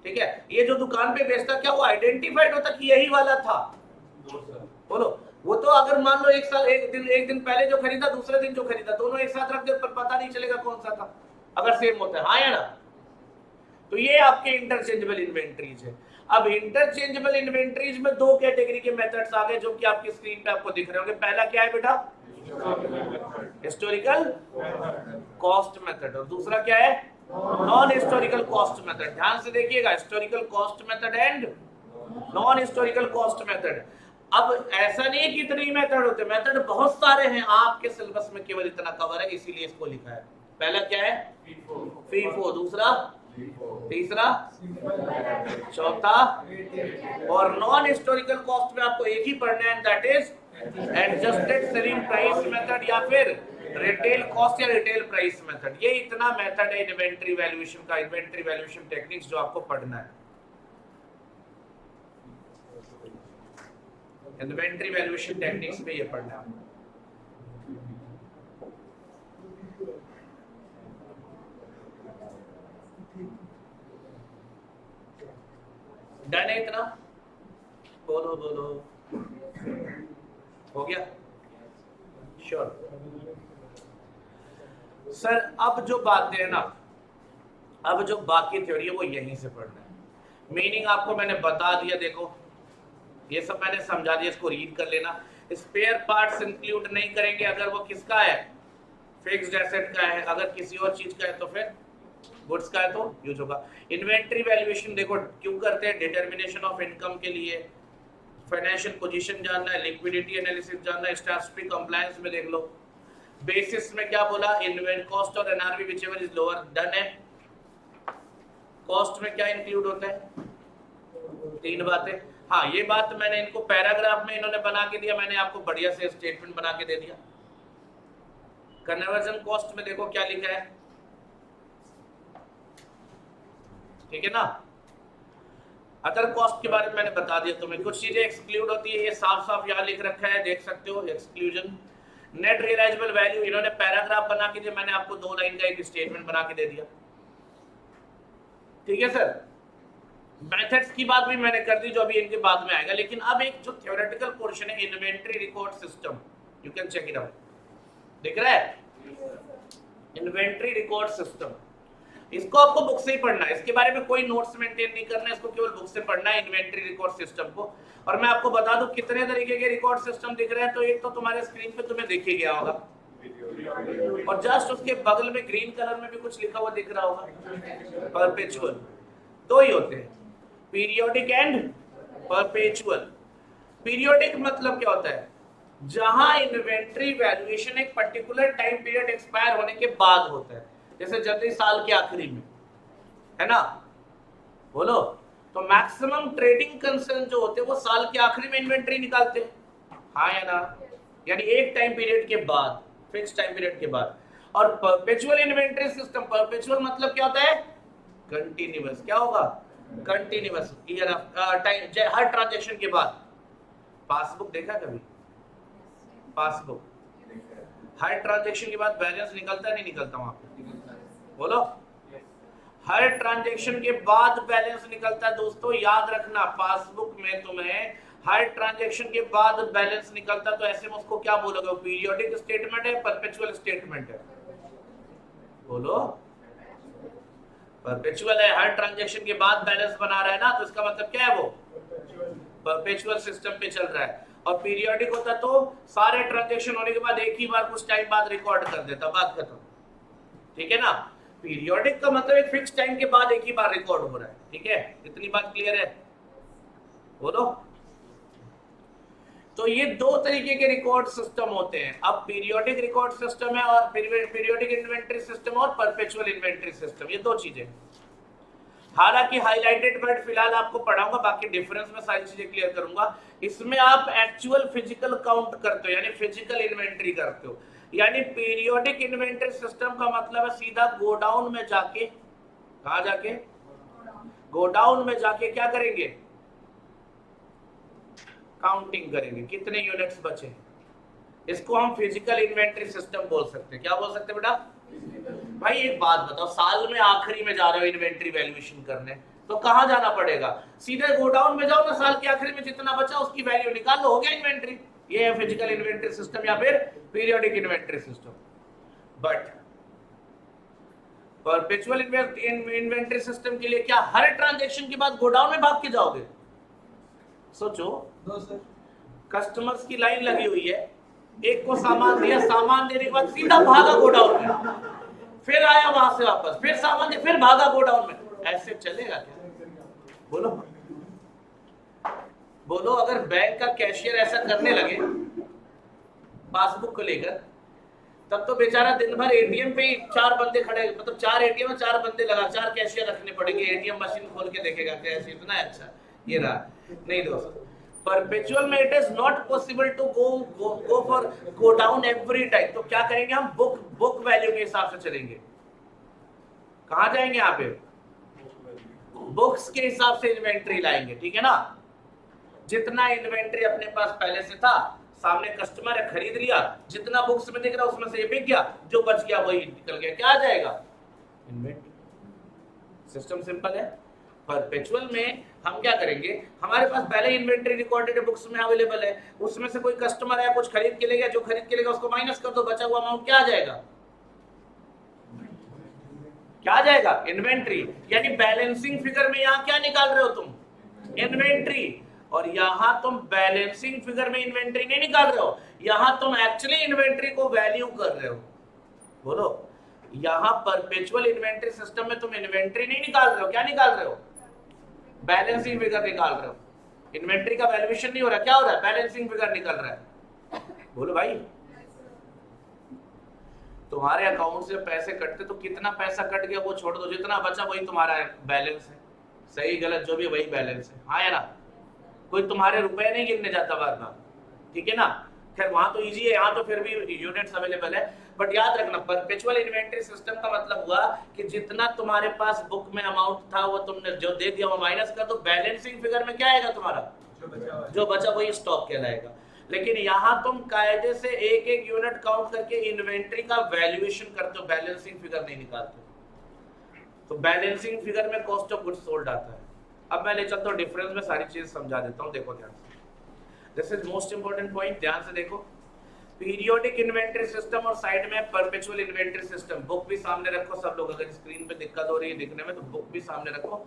ठीक है, ये जो दुकान पे बेचता, क्या वो आइडेंटिफाइड होता कि यही वाला था? बोलो। वो तो अगर मान लो एक दिन पहले जो खरीदा, दूसरे दिन जो खरीदा, दोनों एक साथ रख दे, पर पता नहीं चलेगा कौन सा था, अगर सेम होता है, हाँ या ना। तो ये आपके इंटरचेंजेबल इन्वेंट्रीज है। अब इंटरचेंजेबल इन्वेंट्रीज में दो कैटेगरी के मेथड्स आ गए, जो कि आपकी स्क्रीन पे आपको दिख रहे होंगे। पहला क्या है बेटा? Historical cost method. और दूसरा क्या है? Non historical cost method. ध्यान से देखिएगा, historical cost method and non historical cost method. अब ऐसा नहीं है कि इतने ही मेथड होते, मेथड बहुत सारे हैं, आपके सिलेबस में केवल इतना कवर है, इसीलिए इसको लिखा है। पहला क्या है? फीफो। दूसरा, तीसरा, चौथा, और नॉन हिस्टोरिकल कॉस्ट में आपको एक ही पढ़ना है, that is adjusted selling price method या फिर रिटेल कॉस्ट या रिटेल प्राइस मेथड। ये इतना मेथड है इन्वेंट्री वैल्यूएशन का, इन्वेंट्री वैल्यूएशन टेक्निक्स जो आपको पढ़ना है। इन्वेंट्री वैल्यूएशन टेक्निक्स में ये पढ़ना है। डन है इतना? बोलो बोलो, हो गया? Sure sir. अब जो बातें हैं ना, अब जो बाकी थ्योरी है वो यहीं से पढ़ना है। मीनिंग आपको मैंने बता दिया, देखो ये सब मैंने समझा दिया, इसको रीड कर लेना। स्पेयर पार्ट्स इंक्लूड नहीं करेंगे अगर वो किसका है? फिक्स्ड एसेट का है। अगर किसी और चीज का है तो फिर गुड्स का है तो यूज होगा। इन्वेंट्री वैल्यूएशन देखो क्यों करते हैं? डिटर्मिनेशन ऑफ इनकम के लिए, फाइनेंशियल पोजीशन जानना है, लिक्विडिटी एनालिसिस जानना है, स्टैट्यूटरी कंप्लायंस में देख लो। बेसिस में क्या बोला? इन्वेंट कॉस्ट और NRV whichever is lower. Done है। कॉस्ट में क्या इंक्लूड होता है? तीन बातें। हाँ, ये बात मैंने इनको पैराग्राफ में इन्होंने बना के दिया, मैंने आपको बढ़िया से स्टेटमेंट बना के दे दिया। कन्वर्जन कॉस्ट में देखो क्या लिखा है, ठीक है ना। अदर कॉस्ट के बारे में मैंने बता दिया तुम्हें, कुछ चीजें एक्सक्लूड होती है, ये साफ साफ यहाँ लिख रखा है, देख सकते हो, एक्सक्लूजन। नेट रियलाइजेबल वैल्यू इन्होंने पैराग्राफ बना के दिया, मैंने आपको 2 लाइन का एक स्टेटमेंट बना के दे दिया, ठीक है सर। मेथड्स की बात भी मैंने कर दी जो अभी इनके बाद में आएगा। लेकिन अब एक जो थ्योरेटिकल पोर्शन है, inventory record system, you can check it out, दिख रहा है? इन्वेंट्री रिकॉर्ड सिस्टम, इसको आपको बुक से ही पढ़ना है, इसके बारे में कोई नोट्स मेंटेन नहीं करना है, इसको केवल बुक से पढ़ना है इन्वेंट्री रिकॉर्ड सिस्टम को। और मैं आपको बता दूं कितने तरीके के रिकॉर्ड सिस्टम दिख रहे हैं। तो एक तो तुम्हारे स्क्रीन पे तुम्हें दिख ही गया होगा, और जस्ट उसके बगल में ग्रीन कलर में भी कुछ लिखा हुआ दिख रहा होगा, परपेचुअल। 2 ही होते हैं, पीरियोडिक एंड परपेचुअल। पीरियोडिक मतलब क्या होता है? जहां इन्वेंट्री वैल्यूएशन एक पर्टिकुलर टाइम पीरियड एक्सपायर होने के बाद होता है, जैसे जनवरी साल के आखिरी में, है ना? बोलो। तो मैक्सिमम ट्रेडिंग कंसर्न जो होते हैं वो साल के आखिरी में इन्वेंट्री निकालते हैं, हाँ या ना? यानी एक टाइम पीरियड के बाद, फिक्स टाइम पीरियड के बाद। और परपेचुअल इन्वेंट्री सिस्टम, परपेचुअल मतलब क्या होता है? कंटिन्यूअस। क्या होगा? Continuous, year of time, her transaction के बाद। पासबुक देखा कभी? पासबुक हर ट्रांजैक्शन के बाद बैलेंस निकलता नहीं निकलता वहां पे? बोलो। हर ट्रांजैक्शन के बाद बैलेंस निकलता है दोस्तों, याद रखना। पासबुक में तुम्हें हर ट्रांजैक्शन के बाद बैलेंस निकलता, तो ऐसे में उसको क्या बोलोगे? पीरियोडिक स्टेटमेंट है, परपेचुअल स्टेटमेंट है? बोलो। परपेचुअल है, हर ट्रांजैक्शन के बाद बैलेंस बना रहा है ना, तो इसका मतलब क्या है? वो परपेचुअल सिस्टम पे चल रहा है। और पीरियोडिक होता तो सारे ट्रांजैक्शन होने के बाद एक ही बार कुछ टाइम बाद रिकॉर्ड कर देता, बात खत्म। ठीक है ना? पीरियोडिक का मतलब एक फिक्स टाइम के बाद एक ही बार रिकॉर्ड हो रहा है। ठीक है, इतनी बात क्लियर है? बोलो। तो ये दो तरीके के रिकॉर्ड सिस्टम होते हैं। अब पीरियोडिक रिकॉर्ड सिस्टम है और पीरियोडिक इन्वेंटरी सिस्टम और परपेचुअल इन्वेंटरी सिस्टम, ये दो चीजें। हालांकि हाइलाइटेड वर्ड फिलहाल आपको पढ़ाऊंगा, बाकी डिफरेंस में सारी चीजें क्लियर करूंगा। इसमें आप एक्चुअल फिजिकल काउंट करते हो, यानी फिजिकल इन्वेंट्री करते हो। यानी पीरियोडिक इन्वेंट्री सिस्टम का मतलब है सीधा गोडाउन में जाके, कहां जाके? गोडाउन में जाके क्या करेंगे? काउंटिंग करेंगे, कितने यूनिट्स बचे हैं। इसको हम फिजिकल इन्वेंट्री सिस्टम बोल सकते हैं। क्या बोल सकते हैं बेटा? भाई एक बात बताओ, साल में आखिरी में जा रहे हो इन्वेंट्री वैल्यूएशन करने, तो कहां जाना पड़ेगा? सीधे गोडाउन में जाओ ना, साल के आखिरी में जितना बचा उसकी वैल्यू निकाल लो, हो गया इन्वेंट्री। ये है फिजिकल इन्वेंट्री सिस्टम या फिर periodic inventory system. But perpetual inventory system के लिए क्या हर ट्रांजैक्शन के बाद गोडाउन में भाग के जाओगे? सोचो, कस्टमर्स की लाइन लगी हुई है, एक को सामान दिया, सामान देने के बाद सीधा भागा गोडाउन में, फिर आया वहां से वापस, फिर सामान दिया, फिर भागा गोडाउन में। ऐसे चलेगा क्या? बोलो बोलो। अगर बैंक का कैशियर ऐसा करने लगे पासबुक को लेकर, तब तो बेचारा दिन भर एटीएम पे ही 4 बंदे खड़े, मतलब 4 एटीएम में 4 बंदे लगा, 4 कैशियर रखने पड़ेंगे। एटीएम मशीन खोल के देखेगा कैसे इतना अच्छा ये रहा। नहीं दोस्तों, परपेचुअल में it is not possible to go for go down every time. तो क्या करेंगे हम? बुक वैल्यू के हिसाब से चलेंगे। कहां जाएंगे? यहाँ पे बुक्स के हिसाब से इन्वेंट्री लाएंगे। ठीक है ना? जितना इन्वेंट्री अपने पास पहले से था, सामने कस्टमर है, खरीद लिया, जितना बुक्स में दिख रहा उसमें से ये बिक गया, जो बच गया वही निकल गया। क्या आ जाएगा? इन्वेंट्री। सिस्टम सिंपल है। परपेचुअल में हम क्या करेंगे? हमारे पास पहले इन्वेंट्री रिकॉर्डेड बुक्स में अवेलेबल है, उसमें से कोई कस्टमर है, कुछ खरीद के ले गया, जो खरीद के ले गया उसको माइनस कर दो, बचा हुआ अमाउंट क्या आ जाएगा? क्या आ जाएगा? इन्वेंट्री। यानी बैलेंसिंग फिगर में यहां क्या निकाल रहे हो तुम? इन्वेंट्री। और यहां तुम बैलेंसिंग फिगर में इन्वेंट्री नहीं निकाल रहे हो, यहां तुम एक्चुअली इन्वेंट्री को वैल्यू कर रहे हो। बोलो। यहां परपेचुअल इन्वेंट्री सिस्टम में तुम इन्वेंट्री नहीं निकाल रहे हो, क्या निकाल रहे हो? बैलेंसिंग फिगर निकाल रहे हो। इन्वेंट्री का वैल्यूएशन नहीं हो रहा, क्या हो रहा है? बैलेंसिंग फिगर निकल रहा है। बोलो भाई। तुम्हारे अकाउंट से पैसे कटते तो कितना पैसा कट गया वो छोड़ दो, जितना बचा वही तुम्हारा बैलेंस है। सही गलत जो भी वही बैलेंस है, हाँ या ना? कोई तुम्हारे रुपए नहीं गिनने जाता बार बार। ठीक है ना? खैर वहां तो इजी है, यहाँ तो फिर भी यूनिट्स अवेलेबल है। बट याद रखना, परपेचुअल इन्वेंट्री सिस्टम का मतलब हुआ कि जितना तुम्हारे पास बुक में अमाउंट था वो तुमने जो दे दिया वो माइनस कर दो, बैलेंसिंग फिगर में क्या आएगा तुम्हारा? जो बचा वही स्टॉक कहलाएगा। लेकिन यहाँ तुम कायदे से एक एक यूनिट काउंट करके इन्वेंट्री का वैल्यूएशन करते हो, बैलेंसिंग फिगर नहीं निकालते। तो बैलेंसिंग फिगर में कॉस्ट ऑफ गुड्स सोल्ड आता है। अब मैं ले चलता हूँ डिफरेंस में, सारी चीज समझा देता हूँ, देखो ध्यान से। This is most important point, ध्यान से देखो। पीरियोडिक इन्वेंट्री सिस्टम और साइड में परपेचुअल इन्वेंट्री सिस्टम। बुक भी सामने रखो सब लोग, अगर स्क्रीन पे दिक्कत हो रही है दिखने में तो बुक भी सामने रखो।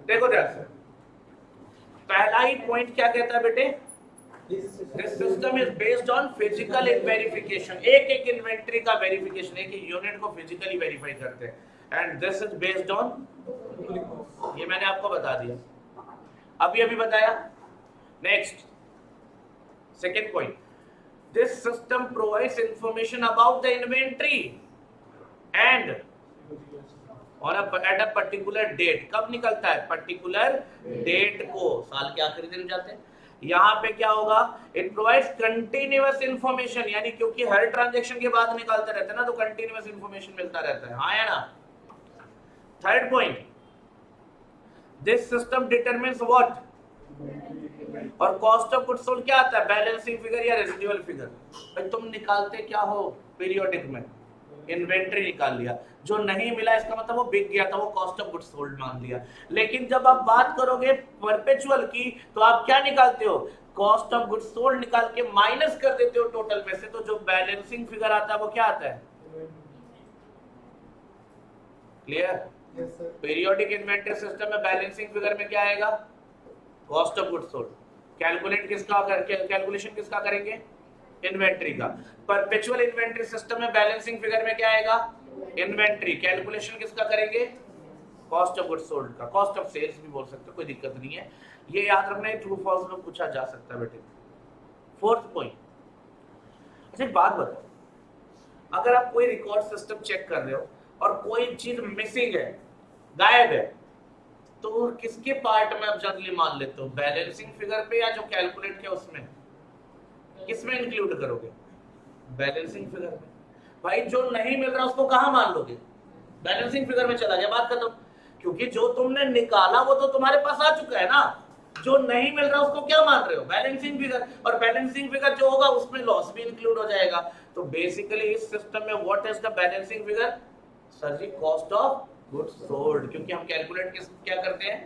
देखो ध्यान से, पहला ही पॉइंट क्या कहता है बेटे? This system is based on physical verification. एक एक इन्वेंट्री का वेरिफिकेशन, एक एक यूनिट को फिजिकली वेरीफाई करते हैं। And this is based on, ये मैंने आपको बता दिया, अभी बताया Next, second point. This system provides information about the inventory and at a particular date. कब निकलता है? particular date को, साल के आखिरी दिन जाते हैं। यहाँ पे क्या होगा? It provides continuous information, यानी क्योंकि हर ट्रांजेक्शन के बाद निकालते रहते हैं ना, तो continuous information मिलता रहता है। हाँ या ना? Third point, this system determines what? और कॉस्ट ऑफ गुड्स सोल्ड क्या आता है? बैलेंसिंग फिगर या रेसिडुअल फिगर। भाई तुम निकालते क्या हो पीरियोडिक में? इन्वेंट्री निकाल लिया, जो नहीं मिला इसका मतलब वो बिक गया था, वो कॉस्ट ऑफ गुड्स सोल्ड मान लिया। लेकिन जब आप बात करोगे परपेचुअल की, तो आप क्या निकालते हो? कॉस्ट ऑफ गुड्स सोल्ड निकाल के माइनस कर देते हो टोटल में से, तो जो बैलेंसिंग फिगर आता है वो क्या आता है? क्लियर? पीरियोडिक इन्वेंटरी सिस्टम में बैलेंसिंग फिगर में क्या आएगा? Cost of goods sold. Calculation किसका करेंगे? इन्वेंट्री का। परपेचुअल इन्वेंट्री सिस्टम में बैलेंसिंग फिगर में क्या आएगा? इन्वेंट्री। कैलकुलेशन किसका करेंगे? कॉस्ट ऑफ गुड्स सोल्ड का। कॉस्ट ऑफ सेल्स भी बोल सकते हो, कोई दिक्कत नहीं है। ये याद रखना है, ट्रू फॉल्स में पूछा जा सकता है बेटे। फोर्थ पॉइंट, अच्छा एक बात बताओ, अगर आप कोई रिकॉर्ड सिस्टम चेक कर रहे हो और कोई चीज मिसिंग है, गायब है, तो किसके पार्ट में आप जनरली मान लेते हो? बैलेंसिंग फिगर पे या जो कैलकुलेट किया उसमें? किसमें इंक्लूड करोगे? बैलेंसिंग फिगर में। भाई जो नहीं मिल रहा उसको कहां मान लोगे? बैलेंसिंग फिगर में चला गया, बात खत्म। क्योंकि जो तुमने निकाला वो तो तुम्हारे पास आ चुका है ना, जो नहीं मिल रहा उसको क्या मान रहे हो? Balancing figure. और बैलेंसिंग फिगर जो होगा उसमें लॉस भी इंक्लूड हो जाएगा। तो बेसिकली इस सिस्टम में what is the balancing figure? Sir ji cost of goods sold, क्योंकि हम कैलकुलेट क्या करते हैं?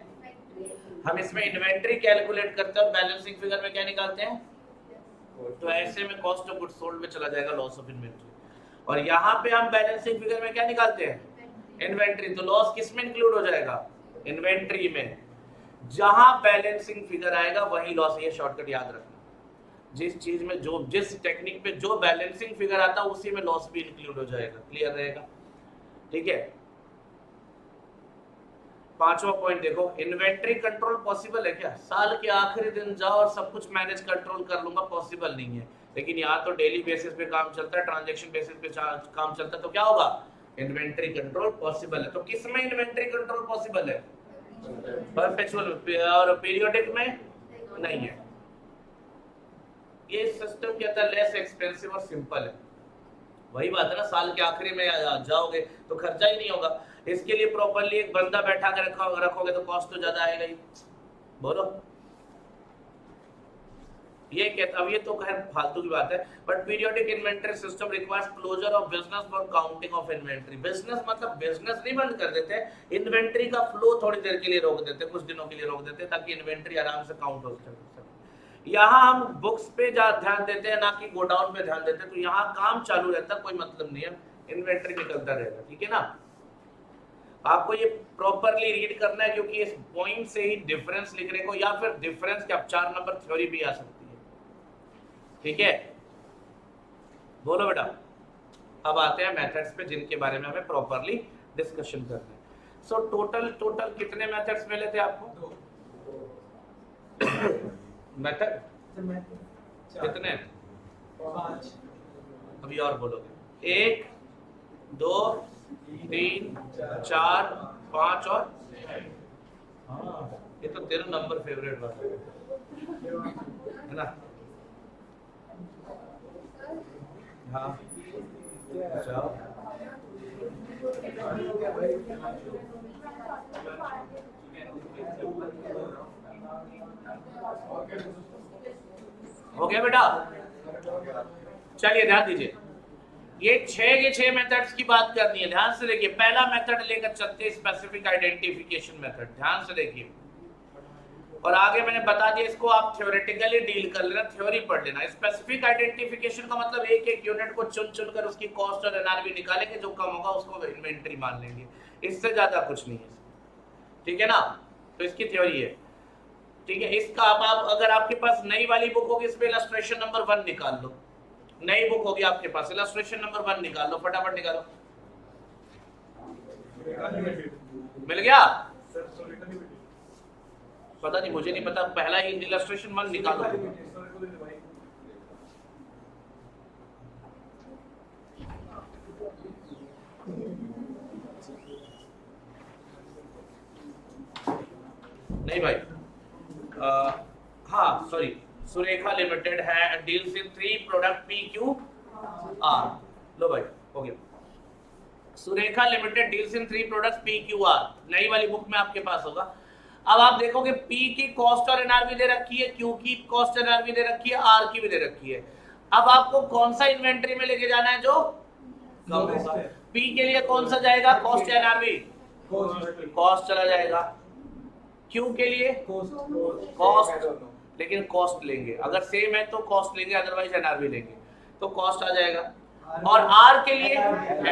हम इसमें इन्वेंट्री कैलकुलेट करते हैं और बैलेंसिंग फिगर में क्या निकालते हैं? तो ऐसे में कॉस्ट ऑफ गुड्स सोल्ड में चला जाएगा लॉस ऑफ इन्वेंट्री। और यहाँ पे हम बैलेंसिंग फिगर में क्या निकालते हैं? इन्वेंट्री। तो लॉस किस में इंक्लूड हो जाएगा? इन्वेंट्री में। जहां बैलेंसिंग फिगर आएगा वही लॉस। ये शॉर्टकट याद रखना, जिस चीज में जो जिस टेक्निक पे जो बैलेंसिंग फिगर आता है उसी में लॉस भी इंक्लूड हो जाएगा। क्लियर रहेगा? ठीक है। पांचवा पॉइंट देखो, इन्वेंट्री कंट्रोल पॉसिबल है क्या? साल के आखिरी दिन जाओ और सब कुछ मैनेज कंट्रोल कर लूंगा, पॉसिबल नहीं है। लेकिन यहाँ तो डेली बेसिस पे काम चलता है, ट्रांजैक्शन बेसिस पे काम चलता है, तो क्या होगा? इन्वेंट्री कंट्रोल पॉसिबल है। तो किस में इन्वेंट्री कंट्रोल पॉसिबल है? परपेचुअल और पीरियोडिक में नहीं है। ये सिस्टम क्या था? लेस एक्सपेंसिव और सिंपल है। वही बात है ना, साल के आखिरी में जाओगे तो खर्चा ही नहीं होगा। इसके लिए प्रॉपर्ली एक बंदा बैठा कर रखोगे तो कॉस्ट तो ज्यादा आएगा ही। बोलो ये कहता, अब ये तो खैर फालतू की बात है, but periodic inventory system requires closure of business for counting of inventory. Business मतलब बिजनेस नहीं बंद कर देते, इन्वेंटरी का फ्लो थोड़ी देर के लिए रोक देते, कुछ दिनों के लिए रोक देते ताकि इन्वेंटरी आराम से काउंट हो सके। यहाँ हम बुक्स पे ध्यान देते हैं ना कि गोडाउन पे ध्यान देते हैं, तो यहाँ काम चालू रहता है, कोई मतलब नहीं है, इन्वेंटरी निकलता रहेगा। ठीक है ना? आपको ये प्रॉपरली रीड करना है, क्योंकि इस पॉइंट से ही डिफरेंस लिखने को या फिर डिफरेंस के 4 नंबर थ्योरी भी आ सकती है। ठीक है, बोलो बेटा। अब आते हैं मेथड्स पे, जिनके बारे में हमें प्रॉपरली डिस्कशन करना है। सो टोटल कितने मेथड्स मिले थे आपको? मेथड कितने? 5। अभी और बोलोगे? 1 2 3 4 5 और ये तो तेरा नंबर फेवरेट वाला है ना? हाँ जाओ। हो गया बेटा? चलिए ध्यान दीजिए, ये 6 के 6 मेथड्स की बात करनी है। ध्यान से देखिए, पहला मेथड लेकर चलते हैं स्पेसिफिक आइडेंटिफिकेशन मेथड। ध्यान से देखिए, और आगे मैंने बता दिया इसको आप थ्योरेटिकली डील कर लेना, थ्योरी पढ़ लेना। स्पेसिफिक आइडेंटिफिकेशन का मतलब एक एक यूनिट को चुन कर उसकी कॉस्ट और एनआरवी निकालेंगे, जो कम होगा उसको इन्वेंटरी मान लेंगे, इससे ज्यादा कुछ नहीं है। ठीक है ना? तो इसकी थ्योरी है। ठीक है, इसका आप अगर आपके पास नई वाली बुक होगी, इस पे इलस्ट्रेशन नंबर 1 निकाल लो। नई बुक होगी आपके पास, इलस्ट्रेशन नंबर 1 निकाल लो, फटाफट निकालो। मिल गया? पता नहीं, मुझे नहीं पता, पहला ही इलस्ट्रेशन 1 निकालो। नहीं भाई, हाँ सॉरी, सुरेखा लिमिटेड है डील्स इन 3 प्रोडक्ट PQR। लो भाई हो गया, Surekha limited deals in 3 products PQR, नई वाली बुक में आपके पास होगा। अब आप देखोगे P की कॉस्ट और NRV दे रखी है, Q की कॉस्ट NRV दे रखी है, R की भी दे रखी है। अब आपको कौन सा इन्वेंट्री में लेके जाना है जो कम होगा? P के लिए कौन सा जाएगा? कॉस्ट NRV, कॉस्ट चला जाएगा। Q के लिए कॉस्ट, लेकिन कॉस्ट लेंगे, अगर सेम है तो कॉस्ट लेंगे, अदरवाइज NRV लेंगे, तो कॉस्ट आ जाएगा। और R के लिए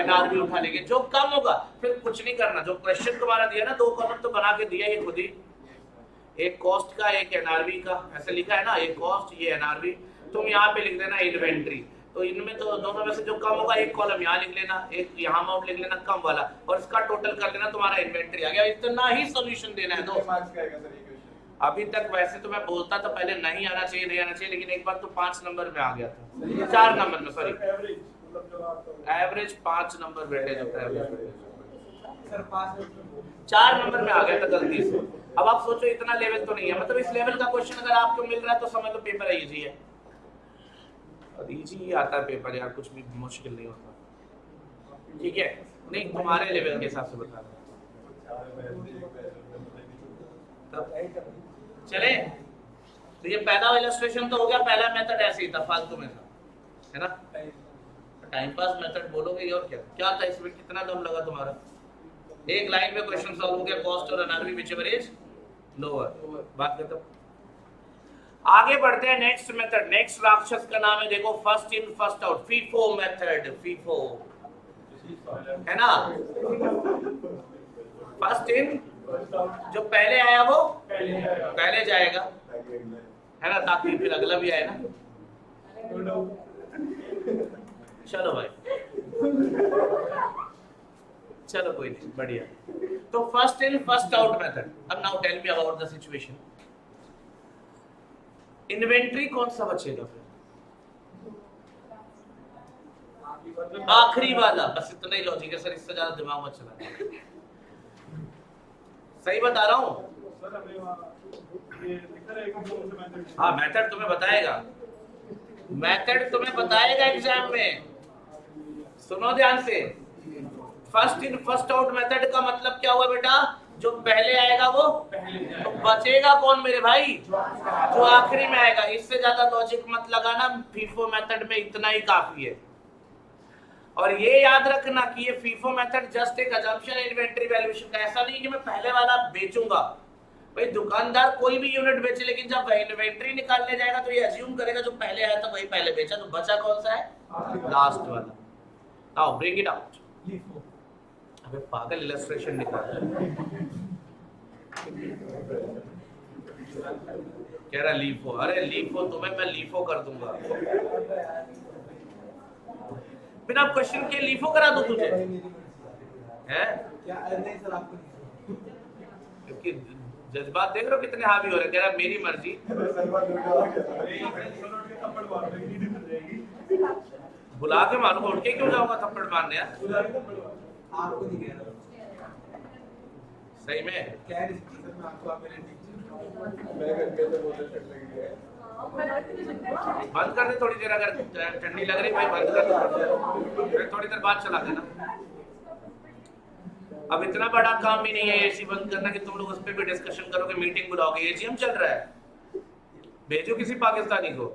NRV उठा लेंगे, जो कम होगा। फिर कुछ नहीं करना, जो क्वेश्चन तुम्हारा दिया ना, 2 कॉलम तो बना के दिया ये खुद ही, एक कॉस्ट का एक NRV का, ऐसे लिखा है ना, एक कॉस्ट ये NRV, तुम यहाँ पे लिख देना इन्वेंट्री। तो इनमें तो दोनों में से जो कम होगा एक कॉलम यहाँ लिख लेना, एक यहाँ अमाउंट लिख लेना कम वाला, और इसका टोटल कर लेना, तुम्हारा इन्वेंट्री आ गया। इतना ही सॉल्यूशन देना है दोस्त। अभी तक वैसे तो मैं बोलता तो पहले नहीं आना चाहिए, नहीं आना चाहिए, लेकिन एक बार तो 5 नंबर में आ गया था, 4 नंबर में, सॉरी एवरेज 5 नंबर वेटेज होता है, 4 नंबर में आ गया था गलती से। अब आप सोचो इतना लेवल तो नहीं है, मतलब इस लेवल का क्वेश्चन अगर आपको मिल रहा है तो समझ लो पेपर इजी है, और इजी ही आता है पेपर यार, कुछ भी मुश्किल नहीं होता। ठीक है, नहीं तुम्हारे लेवल के हिसाब से बता रहा हूं। चले, तो ये पहला इलस्ट्रेशन तो हो गया, पहला मेथड ऐसे ही था, फालतू में था, है ना, टाइम पास मेथड बोलोगे। और क्या था इसमें, कितना दम लगा तुम्हारा? एक लाइन में क्वेश्चन सॉल्व हो गया, कॉस्ट और NRV व्हिचएवर इज लोअर, बात खत्म। आगे बढ़ते हैं नेक्स्ट मेथड। नेक्स्ट राक्षस का नाम है, देखो, first in first out, FIFO method, FIFO, है ना, फर्स्ट इन, जो पहले आया वो पहले जाएगा, है ना, ताकि फिर अगला भी आए ना। चलो भाई, चलो कोई नहीं, बढ़िया। तो first in first out method. अब now tell me about the situation. Inventory कौन सा बचेगा फिर? आखिरी वाला, बस इतना ही लॉजिक है सर, इससे ज्यादा दिमाग मत चला। सही बता रहा हूँ? हाँ, मेथड तुम्हें बताएगा, मेथड तुम्हें बताएगा एग्जाम में, सुनो ध्यान से। First in first out method का मतलब क्या हुआ बेटा? जो पहले आएगा वो तो बचेगा कौन मेरे भाई? जो आखिरी में आएगा। इससे ज्यादा लॉजिक मत लगाना, फीफो मेथड में इतना ही काफी है। और ये याद रखना कि ये फीफो मेथड जस्ट एक अजम्पशन इन्वेंटरी वैल्यूएशन का, ऐसा नहीं कि मैं पहले वाला बेचूंगा। भाई दुकानदार कोई भी यूनिट बेचे, लेकिन जब वह इन्वेंट्री निकालने जाएगा तो ये अज्यूम करेगा जो पहले आया था वही पहले बेचा, तो बचा कौन सा है? लास्ट वाला। Now bring it out. अबे पागल, इलस्ट्रेशन निकाल। कह रहा लीफो, अरे लीफो तुम्हें मैं लीफो कर दूंगा, बिना क्वेश्चन के लीफो करा दूं तुझे, हैं? क्योंकि जज्बात देख रहे हो कितने हावी हो रहे हैं। कह रहा मेरी मर्जी, बुला के मारूंगा, उठ के क्यों जाऊंगा थप्पड़ मारने यार? सही में बंद कर दे थोड़ी देर, अगर ठंडी लग रही भाई बंद कर दे, फिर थोड़ी देर बाद चला देना। अब इतना बड़ा काम भी नहीं है एसी बंद करना कि तुम लोग उस पर भी डिस्कशन करोगे, मीटिंग बुलाओगे। एजीएम चल रहा है, भेजो किसी पाकिस्तानी को।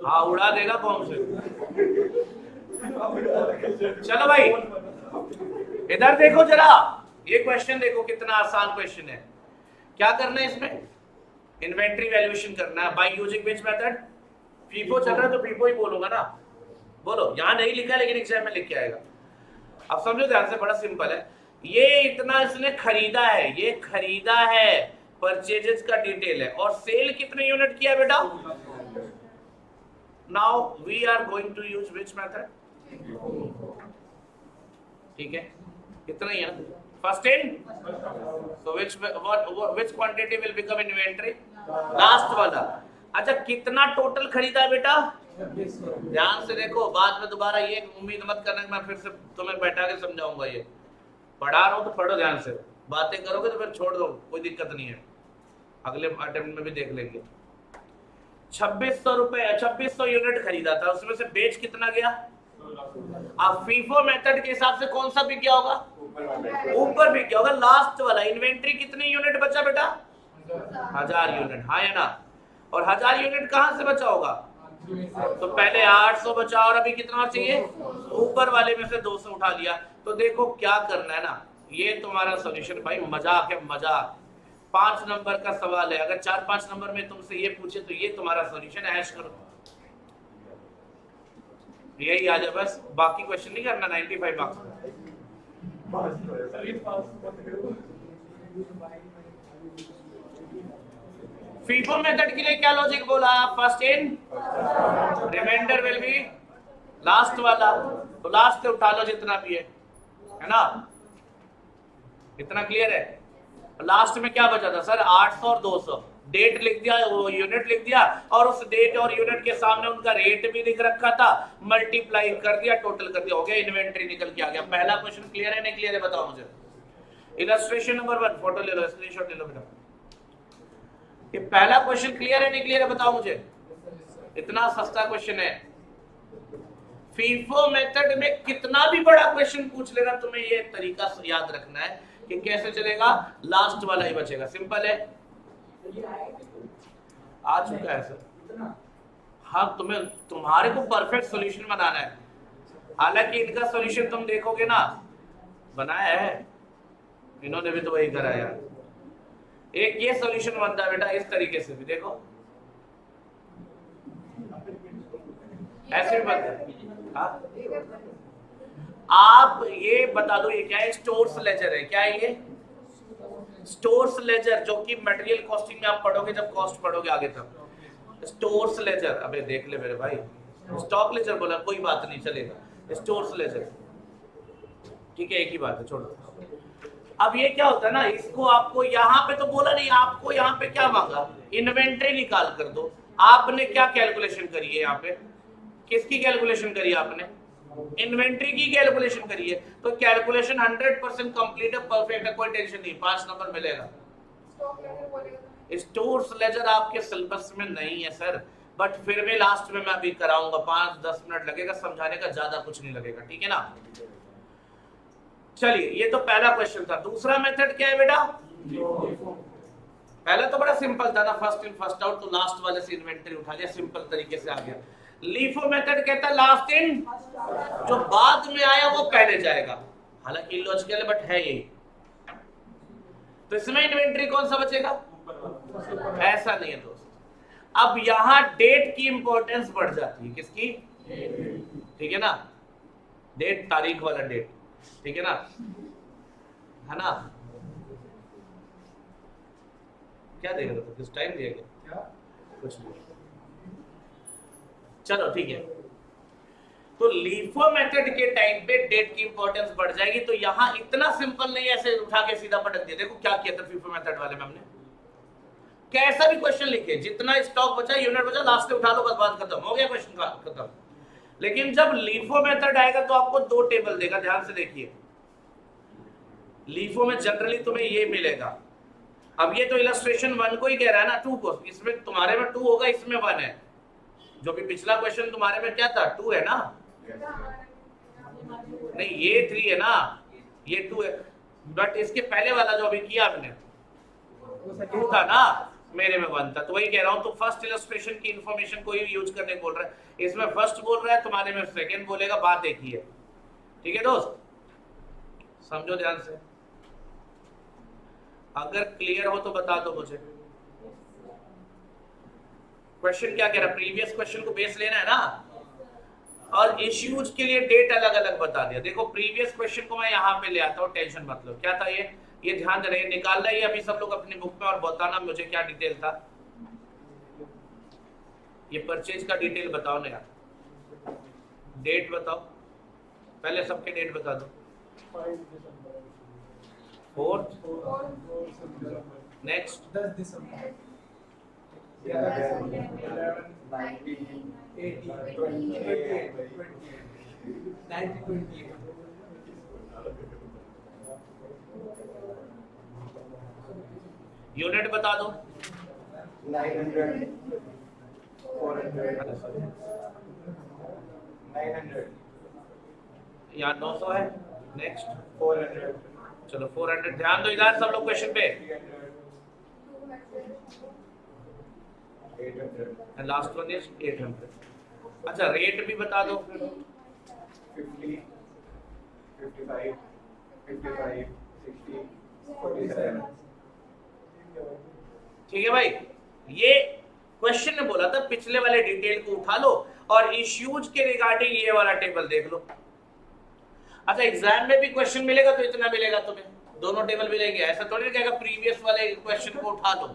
हाँ, उड़ा देगा बॉम्ब से। चलो भाई इधर देखो जरा, ये क्वेश्चन देखो कितना आसान क्वेश्चन है। क्या करना है इसमें? इन्वेंट्री वैल्यूएशन करना है by using which method? FIFO चल रहा है तो फीफो ही बोलूंगा ना। बोलो, यहाँ नहीं लिखा लेकिन एग्जाम में लिख के आएगा। अब समझो ध्यान से, बड़ा सिंपल है। ये इतना इसने खरीदा है, ये खरीदा है, परचेजेस का डिटेल है, और सेल कितने यूनिट किया बेटा? Now we are going to use which method? ठीक है, इतना ही है ना। First in So which quantity will become inventory? Last वाला। अच्छा कितना टोटल खरीदा है बेटा? ध्यान से देखो, बाद में दोबारा ये उम्मीद मत करना कि मैं फिर से तुम्हें बैठा के समझाऊंगा। ये पढ़ा रहा हूँ तो पढ़ो ध्यान से, बातें करोगे तो फिर छोड़ दो, कोई दिक्कत नहीं है, अगले अटेम्प्ट में भी देख लेंगे। 2600 रुपए 2600 यूनिट खरीदा था, उसमें से बेच कितना गया? अब फीफो मेथड के हिसाब से कौन सा बिक गया होगा? ऊपर बिक गया होगा, लास्ट वाला। इन्वेंट्री कितनी यूनिट बचा बेटा? 1000 यूनिट, हाँ या ना? और 1000 यूनिट कहां से बचा होगा? तो पहले 800 बचा और अभी कितना चाहिए? ऊपर वाले में से 200 उठा लिया। तो देखो क्या करना है ना, ये तुम्हारा सॉल्यूशन भाई मजाक है, मजाक। 5 नंबर का सवाल है, अगर 4-5 नंबर में तुमसे ये पूछे तो ये तुम्हारा सॉल्यूशन है, ऐश करो, यही आ जाए बस, बाकी क्वेश्चन नहीं करना। 95 मार्क्स का। फीफो मेथड के लिए क्या लॉजिक बोला? First in remainder will be last वाला, तो लास्ट से उठा लो जितना भी है ना? इतना क्लियर है? लास्ट में क्या बचा था सर? 800 और 200। डेट लिख दिया, वो यूनिट लिख दिया, और उस डेट और यूनिट के सामने उनका रेट भी लिख रखा था, मल्टीप्लाई कर दिया, टोटल कर दिया, हो गया, इन्वेंटरी निकल के आ गया। पहला क्वेश्चन क्लियर है नहीं क्लियर है बताओ मुझे। इलस्ट्रेशन नंबर 1, फोटो ले लो, स्क्रीनशॉट ले लो बेटा। ये पहला क्वेश्चन क्लियर है नहीं क्लियर है बताओ मुझे। इतना सस्ता क्वेश्चन है। फीफो मेथड में कितना भी बड़ा क्वेश्चन पूछ लेना, तुम्हें ये तरीका याद रखना है कि कैसे चलेगा, लास्ट वाला ही बचेगा। सिंपल है, आ चुका है सर। हाँ, तुम्हारे को परफेक्ट सॉल्यूशन बनाना है। हालांकि इनका सॉल्यूशन तुम देखोगे ना, बनाया है इन्होंने भी तो वही करा यार। एक ये सॉल्यूशन बनता है बेटा इस तरीके से भी, देखो ऐसे भी बनता है। हाँ? आप ये बता दो ये क्या है? स्टोर्स लेजर है। क्या है ये? स्टोर्स लेजर, जो कि मटेरियल कॉस्टिंग में आप पढ़ोगे जब कॉस्ट पढ़ोगे आगे तक। स्टोर्स लेजर, अबे देख ले मेरे भाई, स्टॉक लेजर बोला, कोई बात नहीं चलेगा, स्टोर्स लेजर ठीक है, एक ही बात है, छोड़ो। अब ये क्या होता है ना, इसको आपको यहाँ पे तो बोला नहीं, आपको यहाँ पे क्या मांगा? इन्वेंट्री निकाल कर दो। आपने क्या कैलकुलेशन करी है यहाँ पे? किसकी कैलकुलेशन करी है आपने? इन्वेंट्री की कैलकुलेशन करी है। तो कैलकुलेशन 100% कंप्लीट है, परफेक्ट है, कोई टेंशन नहीं, 5 नंबर मिलेगा। स्टोर्स लेजर आपके सिलेबस में नहीं है सर, बट फिर भी लास्ट में मैं अभी कराऊंगा, 5-10 मिनट लगेगा समझाने का, ज्यादा कुछ नहीं लगेगा, ठीक है ना? चलिए, ये तो पहला क्वेश्चन था। दूसरा मेथड क्या है बेटा? पहला तो बड़ा सिंपल था ना, फर्स्ट इन फर्स्ट आउट, तो लास्ट वाले से इन्वेंटरी उठा लिया, सिंपल तरीके से आ गया। लीफो मेथड कहता है लास्ट इन, जो बाद में आया वो पहले जाएगा। हालांकि इलॉजिकल है बट है यही। तो इसमें इन्वेंटरी कौन सा बचेगा? ऐसा नहीं है दोस्त। अब यहां डेट की इंपॉर्टेंस बढ़ जाती है। किसकी? ठीक है ना, डेट, तारीख वाला डेट, ठीक है ना, है ना? क्या देख रहे थे? किस टाइम दिया गया? कुछ नहीं, चलो ठीक है। तो लीफो मेथड के टाइम पे डेट की इंपॉर्टेंस बढ़ जाएगी। तो यहां इतना सिंपल नहीं ऐसे उठा के सीधा पटक दिया। देखो क्या किया था फीफो मेथड वाले में हमने, कैसा भी क्वेश्चन लिखे, जितना स्टॉक बचा, यूनिट बचा, लास्ट में उठा लो, बस बात खत्म, हो गया क्वेश्चन खत्म। लेकिन जब लीफो मेथड आएगा तो आपको 2 टेबल देगा, ध्यान से देखिए। लीफो में जनरली तुम्हें ये मिलेगा। अब ये तो इलस्ट्रेशन 1 को ही कह रहा है ना, 2 को। इसमें तुम्हारे में 2 होगा, इसमें 1 है। जो भी पिछला क्वेश्चन तुम्हारे में क्या था? 2 है ना? नहीं, ये 3 है ना, ये 2 है। बट इसके पहले वाला जो अभी किया आपने 2 था ना, मेरे में 1 था। तो वही कह रहा हूं, तो फर्स्ट इलस्ट्रेशन की इंफॉर्मेशन को ही यूज करने बोल रहा है। इसमें फर्स्ट बोल रहा है, तुम्हारे में सेकंड बोलेगा, बात एक ही है। ठीक है दोस्त, समझो ध्यान से। अगर क्लियर हो तो बता दो मुझे। क्वेश्चन क्या कह रहा है? प्रीवियस क्वेश्चन को बेस लेना है ना, और इश्यूज के लिए डेट अलग अलग बता दिया। देखो प्रीवियस क्वेश्चन को मैं यहाँ पे ले आता हूँ, टेंशन मत लो। क्या था ये ध्यान दे रहे, निकालना ही अभी सब लोग अपनी बुक में, और बताना मुझे क्या डिटेल था। ये परचेज का डिटेल बताओ ना यार, डेट बताओ, पहले सबके डेट बता दो। 4th, next 10 दिसंबर 11, 19, 80 28, 1928 यूनिट बता दो। 900, 400, 900, यहाँ 900 है। नेक्स्ट 400, चलो 400, ध्यान दो इधर सब लोग क्वेश्चन पे। 300, 800, एंड लास्ट वन इज 800। अच्छा रेट भी बता दो। 50, 55, 55, 60, 47. ठीक है भाई, ये क्वेश्चन ने बोला था पिछले वाले डिटेल को उठा लो और इश्यूज के रिगार्डिंग ये वाला टेबल देख लो। अच्छा एग्जाम में भी क्वेश्चन मिलेगा तो इतना मिलेगा तुम्हें, दोनों टेबल मिलेंगे, ऐसा थोड़ी कहेगा प्रीवियस वाले क्वेश्चन को उठा लो।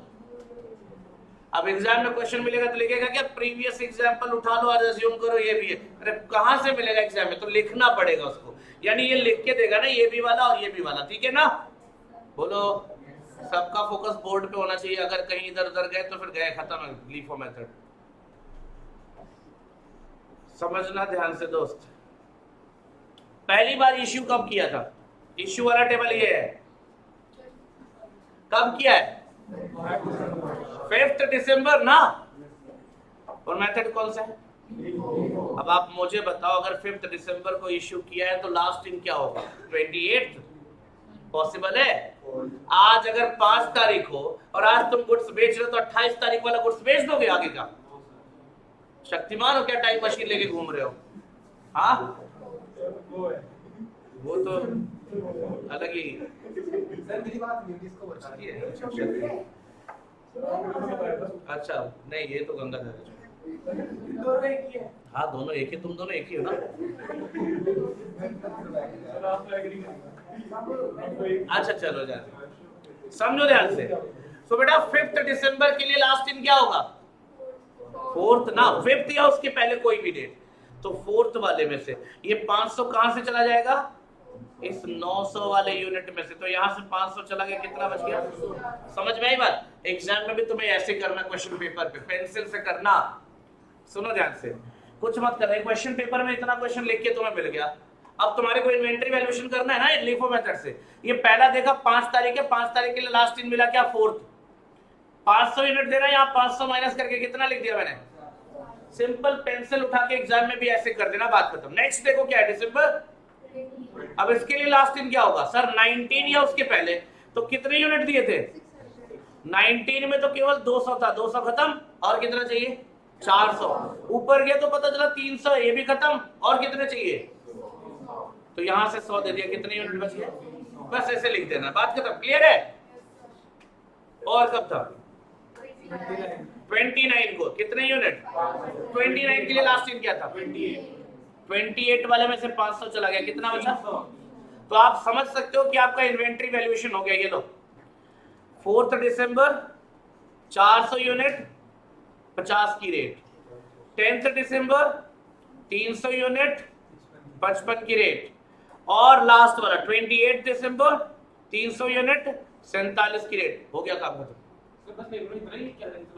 अब एग्जाम में क्वेश्चन मिलेगा तो लिखेगा क्या प्रीवियस एग्जांपल उठा लो और अज्यूम करो ये भी है। अरे कहां से मिलेगा एग्जाम में, तो लिखना पड़ेगा उसको, यानी ये लिख के देगा ना ये भी वाला और ये भी वाला, ठीक है ना। बोलो सबका फोकस बोर्ड पे होना चाहिए, अगर कहीं इधर उधर गए तो फिर गए, खत्म है लीफो मेथड। समझना ध्यान से दोस्त। पहली बार इश्यू कब किया था, इश्यू वाला टेबल ये है, कब किया है 5 दिसंबर ना, और मेथड कौन सा है। अब आप मुझे बताओ अगर 5 दिसंबर को इश्यू किया है तो लास्ट दिन क्या होगा 28 पॉसिबल है। आज अगर 5 तारीख हो और आज तुम गुड्स बेच रहे हो तो 28 तारीख वाला गुड्स बेच दोगे आगे का। शक्तिमान हो क्या, टाइम मशीन लेके घूम रहे हो। हाँ वो तो अलग ही। सर मेरी बात नीतीश को बता दिए अच्छा नहीं ये तो गंगाधर है। दोनों एक ही है। हाँ दोनों एक ही, तुम दोनों एक ही हो ना। अच्छा चलो जाए, समझो ध्यान से। तो बेटा 5 दिसंबर के लिए लास्ट दिन क्या होगा 4th ना, 5th या उसके पहले कोई भी डेट, तो 4th वाले में से ये 500 कहां से चला जाएगा, इस 900 वाले यूनिट में से। तो यहां से 500 चला गया, कितना बच गया। समझ में आई बात। एग्जाम में भी तुम्हें ऐसे करना, क्वेश्चन पेपर पे पेंसिल से करना। सुनो ध्यान से, कुछ मत करना, क्वेश्चन पेपर में इतना क्वेश्चन लिख के तुम्हें मिल गया। अब तुम्हारे को इन्वेंटरी वैल्यूएशन करना है ना लिफो मेथड से। ये पहला देखा 5 तारीख है, 5 तारीख के लिए लास्ट दिन मिला क्या 4th, 500 यूनिट देना, यहाँ 500 माइनस करके कितना लिख दिया मैंने। सिंपल पेंसिल उठा के एग्जाम में भी ऐसे कर देना, बात खत्म। नेक्स्ट देखो क्या है दिसंबर। अब इसके लिए लास्ट दिन क्या होगा सर 19 या उसके पहले, तो कितने यूनिट दिए थे 19 में तो केवल 200 था, 200 खत्म, और कितना चाहिए 400। ऊपर गया तो पता चला 300, ये भी खत्म, और कितने चाहिए, तो यहां से 100 दे दिया, कितने यूनिट बच गए, बस ऐसे लिख देना, बात खत्म। क्लियर है। और कब था 29 को, कितने यूनिट 29 के लिए लास्ट दिन क्या था 28 वाले में से 500 चला गया, कितना बचा। तो आप समझ सकते हो कि आपका इन्वेंटरी वैल्यूएशन हो गया। ये लो 4 दिसंबर 400 यूनिट 50 की रेट, 10 दिसंबर 300 यूनिट 55 की रेट, और लास्ट वाला 28 दिसंबर 300 यूनिट 47 की रेट। हो गया काम खत्म।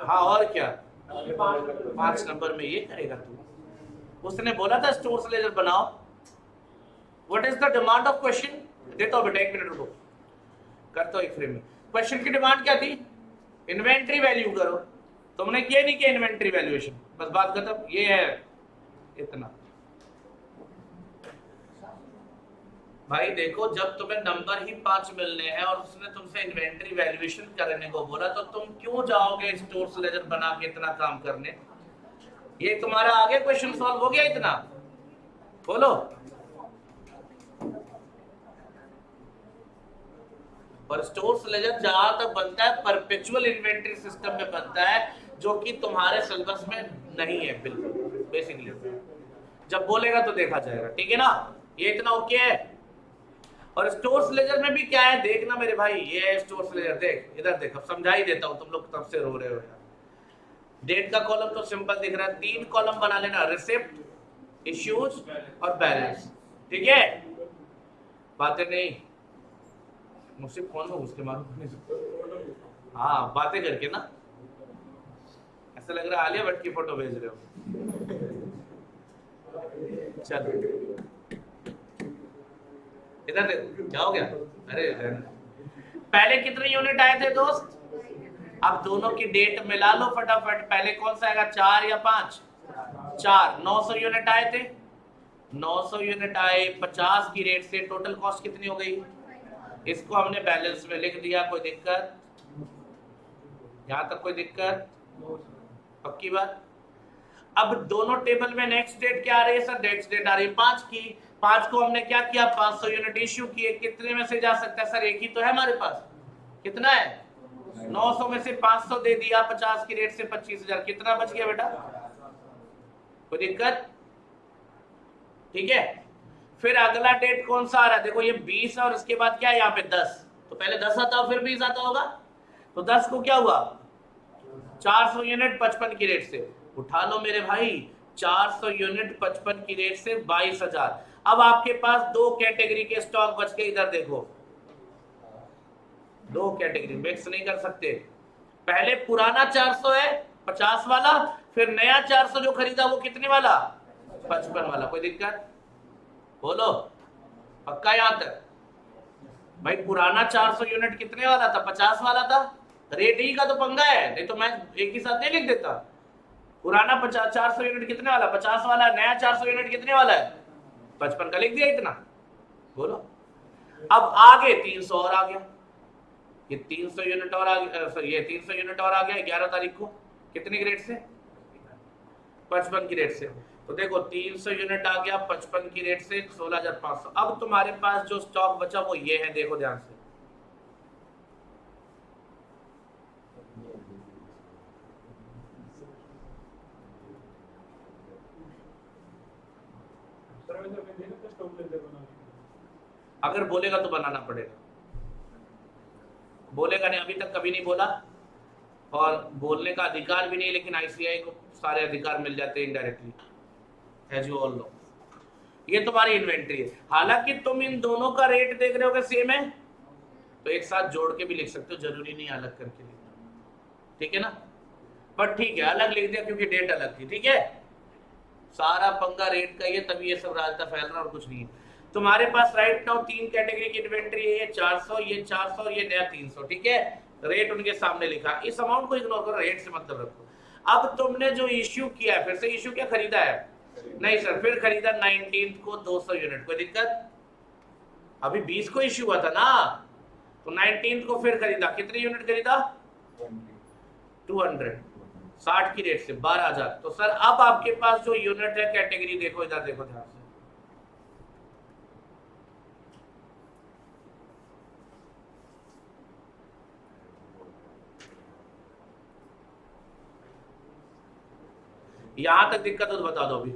हाँ और क्या, 5 नंबर में ये करेगा तू। उसने बोला था स्टोर्स लेजर बनाओ। What is the demand of question, देता हूं बेटा 1 मिनट रुको, करता हूं एक फ्रेम में। क्वेश्चन की डिमांड क्या थी, इन्वेंटरी वैल्यू करो। तुमने किया नहीं किया इन्वेंटरी वैल्यूएशन, बस बात खत्म। ये है इतना। भाई देखो जब तुम्हें नंबर ही 5 मिलने हैं और उसने तुमसे इन्वेंटरी वैल्यूएशन करने को बोला, तो तुम क्यों जाओगे स्टोर्स लेजर बना के इतना काम करने। ये तुम्हारा आगे क्वेश्चन सॉल्व हो गया इतना, बोलो। और स्टोर्स लेजर जहां तक बनता है परपेचुअल इन्वेंटरी सिस्टम में बनता है, जो कि तुम्हारे सिलेबस में नहीं है बिल्कुल। बेसिकली जब बोलेगा तो देखा जाएगा, ठीक है ना। ये इतना ओके है। और स्टोर्स लेजर में भी क्या है देखना मेरे भाई, ये है स्टोर्स लेजर, देख इधर देख, अब समझा ही देता हूं, तुम लोग तब से रो रहे हो यार। डेट का कॉलम तो सिंपल दिख रहा है, 3 कॉलम बना लेना, रिसिप्ट, इश्यूज और बैलेंस, ठीक है। बातें नहीं मुझसे फोन में घुस के मारो। हाँ, बातें करके ना, ऐसा लग रहा है आलिया भट्ट की फोटो भेज रहे हो। चलो इधर देखो क्या हो गया। अरे पहले कितने यूनिट आए थे दोस्त? अब दोनों की डेट मिला लो फटाफट। पहले कौन सा आएगा, 4 या 5? 4। 900 यूनिट आए थे। 900 यूनिट आए 50 की रेट से, टोटल कॉस्ट कितनी हो गई? इसको हमने बैलेंस में लिख दिया। कोई दिक्कत? यहां तक कोई दिक्कत? पक्की बात। अब दोनों टेबल में नेक्स्ट डेट क्या आ रही है सर? नेक्स्ट डेट आ रही है 5 की। 5 को हमने क्या किया, 500 यूनिट इश्यू किए। कितने में से जा सकता है सर? एक ही तो है हमारे पास। कितना है? 900 में से 500 दे दिया 50 की रेट से 25,000। कितना बच गया बेटा? कोई दिक्कत? ठीक है। फिर अगला डेट कौन सा आ रहा है? देखो ये 20 और उसके बाद क्या है यहाँ पे 10। तो पहले 10 आता हो फिर 20 आता होगा। तो 10 को क्या हुआ, 400 यूनिट 55 की रेट से उठा लो मेरे भाई। 400 यूनिट 55 की रेट से 22,000। अब आपके पास दो कैटेगरी के स्टॉक बच गए। इधर देखो, दो कैटेगरी मिक्स नहीं कर सकते। पहले पुराना 400 है 50 वाला, फिर नया 400 जो खरीदा वो कितने वाला? 55 वाला। कोई दिक्कत? बोलो पक्का यहां तक? भाई पुराना 400 यूनिट कितने वाला था? 50 वाला था। रेट ही का तो पंगा है, नहीं तो मैं एक ही साथ नहीं लिख देता। पुराना 400 यूनिट कितने वाला? 50 वाला। नया 400 यूनिट कितने वाला है? 55 का। लिख दिया इतना। बोलो अब आगे 300 और आ गया। ये 300 यूनिट और आ गया, ये 300 यूनिट और आ गया 11 तारीख को। कितने की रेट से? 55 की रेट से। तो देखो 300 यूनिट आ गया 55 की रेट से 16,500। अब तुम्हारे पास जो स्टॉक बचा वो ये है, देखो ध्यान से। अगर बोलेगा तो बनाना पड़ेगा। बोलेगा नहीं, अभी तक कभी नहीं बोला और बोलने का अधिकार भी नहीं, लेकिन आईसीआई को सारे अधिकार मिल जाते हैं indirectly, as you all know. ये तुम्हारी इन्वेंट्री है। हालांकि तुम इन दोनों का रेट देख रहे हो कि सेम है, तो एक साथ जोड़ के भी लिख सकते हो, जरूरी नहीं अलग करके लिखना। ठीक है ना? पर ठीक है, अलग लिख दिया क्योंकि डेट अलग थी। ठीक है, सारा पंगा रेट का, ये तभी ये सब रास्ता फैल रहा और कुछ नहीं है। तुम्हारे पास राइट नाउ 3 कैटेगरी की इन्वेंट्री है, ये 400, ये 400 और ये नया 300। ठीक है, रेट उनके सामने लिखा। इस अमाउंट को इग्नोर करो, रेट से मतलब रखो। अब तुमने जो इश्यू किया है, फिर से इश्यू क्या खरीदा है? नहीं सर, फिर खरीदा 19 को 200 यूनिट। कोई दिक्कत? अभी 20 को इश्यू हुआ था ना, तो 19 को फिर खरीदा। कितने यूनिट खरीदा? 200, 60 की रेट से 12,000। तो सर अब आपके पास जो यूनिट है कैटेगरी, देखो इधर देखो ध्यान से। यहां तक दिक्कत हो तो बता दो। अभी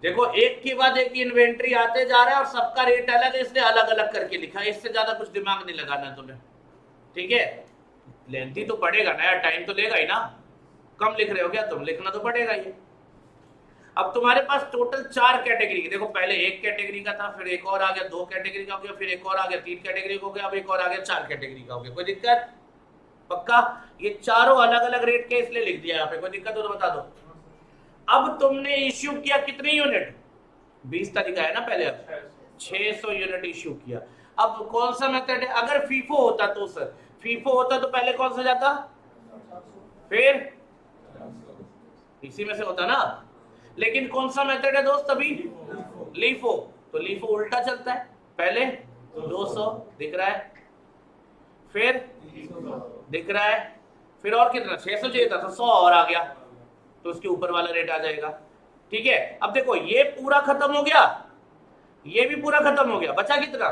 देखो एक के बाद एक इन्वेंट्री आते जा रहा है और सबका रेट अलग है, इसलिए अलग अलग करके लिखा है। इससे ज्यादा कुछ दिमाग नहीं लगाना तुम्हें। ठीक है, लेंथी तो पड़ेगा ना यार, टाइम तो लेगा ही ना। कम लिख रहे हो क्या तुम? लिखना तो पड़ेगा ही। अब तुम्हारे पास टोटल 4 कैटेगरी। देखो पहले एक कैटेगरी का था, फिर एक और आ गया, 2 कैटेगरी का हो गया, फिर एक और आ गया, 3 कैटेगरी का हो गया, अब एक और आ गया, 4 कैटेगरी का हो गया। कोई दिक्कत? पक्का? ये चारों अलग अलग रेट के इसलिए लिख दिया यहाँ पे। कोई दिक्कत हो तो बता दो। अब तुमने इश्यू किया कितनी यूनिट? 20 तारीख है ना पहले, अब 600 यूनिट इश्यू किया। अब कौन सा मेथड है? अगर फीफो होता तो सर, फीफो होता तो पहले कौन सा जाता, फिर इसी में से होता ना। लेकिन कौन सा मेथड है दोस्त अभी? लीफो। तो लीफो उल्टा चलता है, पहले 200 दिख रहा है, फिर दिख रहा है, फिर और कितना 600 चाहिए था तो 100 और आ गया, तो उसके ऊपर वाला रेट आ जाएगा। ठीक है, अब देखो ये पूरा खत्म हो गया, ये भी पूरा खत्म हो गया। बचा कितना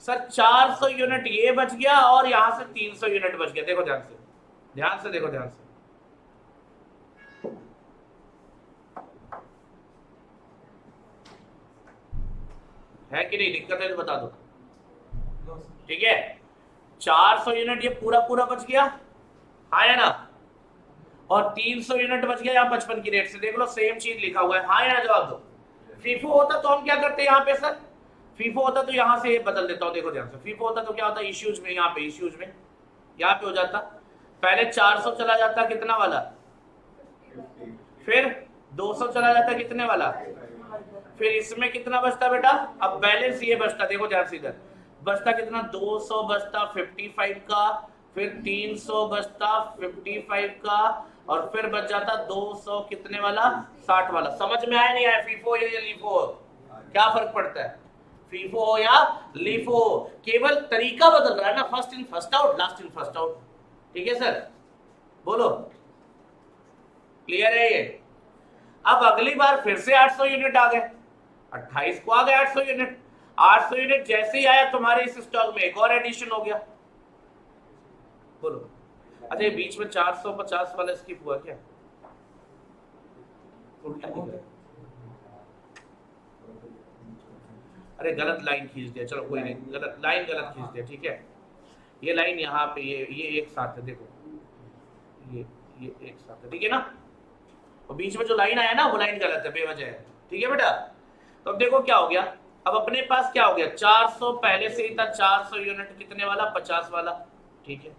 सर? 400 यूनिट ये बच गया और यहां से 300 यूनिट बच गया। देखो ध्यान से, ध्यान से देखो, ध्यान से। है कि नहीं? दिक्कत है तो बता दो। ठीक है, 400 यूनिट ये पूरा पूरा बच गया, हाँ या ना? और 300 यूनिट बच गया यहाँ 55 की रेट से। देख लो सेम चीज लिखा हुआ है, हाँ या ना? जवाब दो। फीफो होता तो हम क्या करते यहाँ पे सर? फीफो होता तो यहाँ से ये बदल देता हूँ, देखो ध्यान से। फीफो होता तो क्या होता, इश्यूज में, यहाँ पे इश्यूज में, यहाँ पे हो जाता, पहले 400 चला जाता कितना वाला, फिर 200 चला जाता कितने वाला, फिर इसमें कितना बचता बेटा, अब बैलेंस ये बचता, देखो ध्यान से इधर बचता कितना, 200 बचता 55 का, फिर 300 बचता 55 का, और फिर बच जाता 200 कितने वाला, 60 वाला। समझ में आया नहीं आया, फीफो या लीफो, क्या फर्क पड़ता है, फीफो हो या लीफो, केवल तरीका बदल रहा है ना, first in first out, last in first out. ठीक है सर, बोलो क्लियर है ये। अब अगली बार फिर से 800 यूनिट आ गए, 28 को आ गए 800 यूनिट, 800 यूनिट जैसे ही आया तुम्हारे इस स्टॉक में एक और एडिशन हो गया, बोलो। अच्छा ये बीच में 450 वाला स्किप हुआ क्या, उल्टा ही गया। अरे गलत लाइन खींच दिया, चलो कोई नहीं, गलत लाइन गलत खींच दिया, ठीक है। ये लाइन यहाँ पे ये एक साथ है, देखो ये एक साथ है, ठीक है ना। और बीच में जो लाइन आया ना वो लाइन गलत है, बेवजह है, ठीक है बेटा। तो अब देखो क्या हो गया, अब अपने पास क्या हो गया, 400 पहले से ही था, 400 यूनिट कितने वाला, 50 वाला, ठीक है।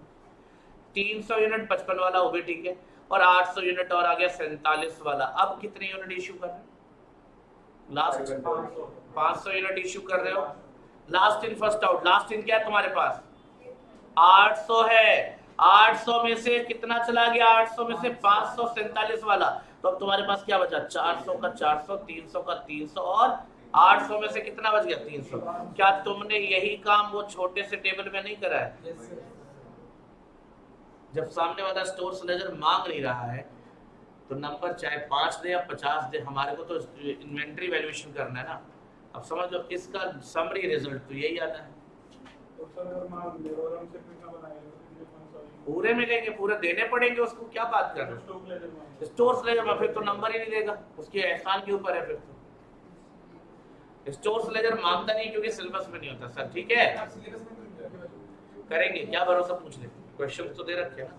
300 यूनिट 55 वाला, वो भी ठीक है। और 800 यूनिट और आ गया 47 वाला। अब कितने यूनिट इश्यू कर रहे हो, लास्ट 500 यूनिट इश्यू कर रहे हो, last in first out. Last in क्या है तुम्हारे पास, 800 है, 800 में से कितना चला गया, 800 में से 547 वाला। तो अब तुम्हारे पास क्या बचा, 400 का 400, 300 का 300, और 800 में से कितना बच गया, 300। क्या तुमने यही काम वो छोटे से टेबल में नहीं करा है। जब सामने वाला स्टोर्स लेजर मांग नहीं रहा है तो नंबर चाहे 5 दे या 50 दे, हमारे को तो इन्वेंट्री वैल्यूएशन करना है ना। अब समझ लो इसका समरी रिजल्ट तो यही आता है, पूरे मिलेंगे, पूरे देने पड़ेंगे उसको, क्या बात कर रहे हो। स्टोर्स लेजर में फिर तो नंबर ही नहीं देगा, उसके एहसान के ऊपर है फिर तो। स्टोर्स लेजर मांगता नहीं क्योंकि सिलेबस में नहीं होता सर, ठीक है करेंगे, क्या भरोसा, पूछ ले, क्वेश्चन तो दे रखे ना।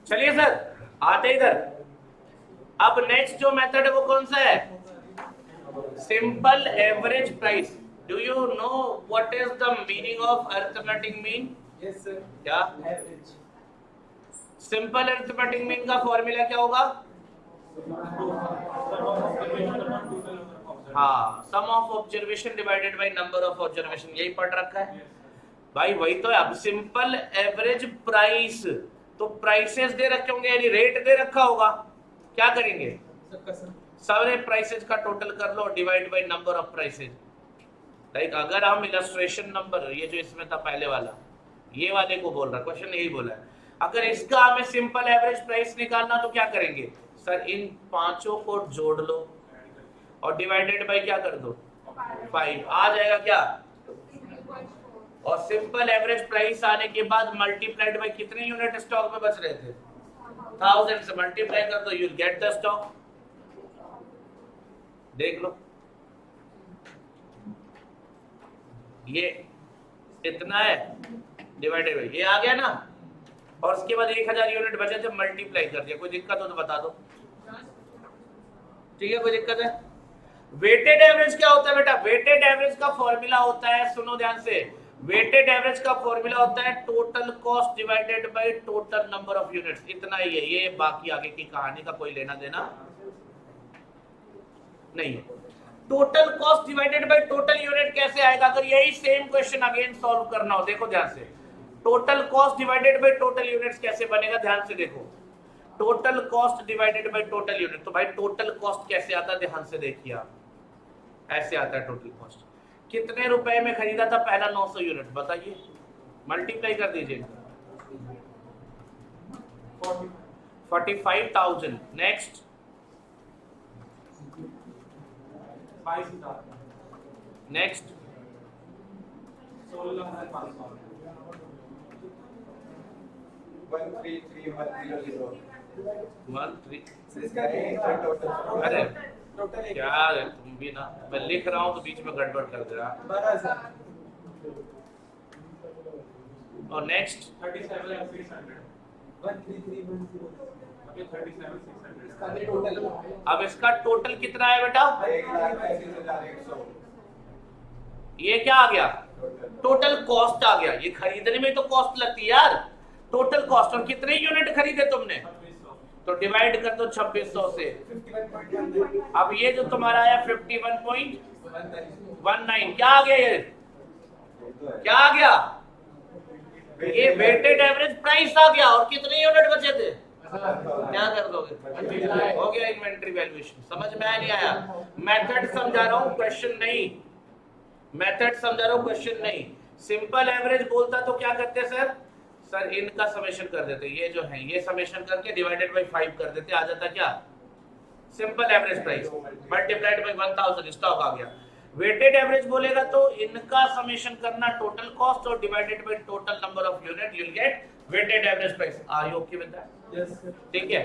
चलिए सर आते इधर। अब नेक्स्ट जो मेथड है वो कौन सा है, simple average price. Do you know what is the meaning of arithmetic mean. Yes sir, क्या एवरेज। सिंपल अरिथमेटिक मीन का फॉर्मूला क्या होगा, हाँ, sum of observation divided by number of observation, यही पढ़ रखा है भाई, वही तो है। अब सिंपल एवरेज प्राइस, तो प्राइसेस दे रखे होंगे यानी रेट दे रखा होगा, क्या करेंगे, सारे प्राइसेस का टोटल कर लो, divide by number of prices. Like अगर हम इलस्ट्रेशन नंबर, ये जो इसमें था पहले वाला, ये वाले को बोल रहा, क्वेश्चन यही बोला है, अगर इसका हमें सिंपल एवरेज प्राइस निकालना तो क्या करेंगे सर, इन पांचों को जोड़ लो और डिवाइडेड बाय क्या कर दो, 5 आ जाएगा क्या। और सिंपल एवरेज प्राइस आने के बाद मल्टीप्लाइड बाय कितने यूनिट स्टॉक में बच रहे थे, 1000 से मल्टीप्लाई कर दो, you will get the stock. देख लो ये इतना है डिवाइडेड बाय, ये आ गया ना, और उसके बाद 1000 यूनिट बचे थे, मल्टीप्लाई कर दिया। कोई दिक्कत हो तो बता दो, ठीक है, कोई दिक्कत है। वेटेड एवरेज क्या होता है बेटा, वेटेड एवरेज का फॉर्मूला होता है, सुनो ध्यान से, वेटेड एवरेज का फॉर्मूला होता है total cost divided by total number of units, इतना ही है ये, बाकी आगे की कहानी का कोई लेना देना नहीं है। Total cost divided by total unit कैसे आएगा, अगर यही सेम क्वेश्चन अगेन सॉल्व करना हो, देखो ध्यान से, total cost divided by total units कैसे बनेगा, ध्यान से देखो, total cost divided by total unit, तो भाई टोटल कॉस्ट कैसे आता है, ध्यान से देखिए आप, ऐसे आता है टोटल कॉस्ट। कितने रुपए में खरीदा था पहला 900 यूनिट, बताइए, मल्टीप्लाई कर दीजिए, 45,000। नेक्स्ट, नेक्स्ट 13 अरे क्या है तुम भी ना, मैं लिख रहा हूँ तो बीच में गड़बड़ कर दे रहा। 12,000। और नेक्स्ट 13,310। अब इसका टोटल कितना है बेटा, 1,35,100। ये क्या आ गया, टोटल कॉस्ट आ गया। ये खरीदने में तो कॉस्ट लगती है यार, टोटल कॉस्ट। और कितने यूनिट खरीदे तुमने, तो डिवाइड कर दो 2600 से। 51.19 अब ये जो तुम्हारा आया 51.19 क्या आ गया, ये क्या आ गया, ये वेटेड एवरेज प्राइस आ गया। और कितने यूनिट बचे थे, क्या कर दोगे, हो गया इन्वेंट्री वैल्यूएशन। समझ में आया नहीं आया, मेथड समझा रहा हूं क्वेश्चन नहीं, मेथड समझा रहा हूं क्वेश्चन नहीं। सिंपल एवरेज बोलता तो क्या करते सर, सर इनका समेशन कर देते, ये जो है ये समेशन करके डिवाइडेड बाय 5 कर देते, आ जाता क्या, simple average price multiplied by 1000, stock आ गया। वेटेड एवरेज बोलेगा तो इनका समेशन करना टोटल कॉस्ट और divided by total number of unit, you will get weighted average price. Are you okay with that, yes ठीक है।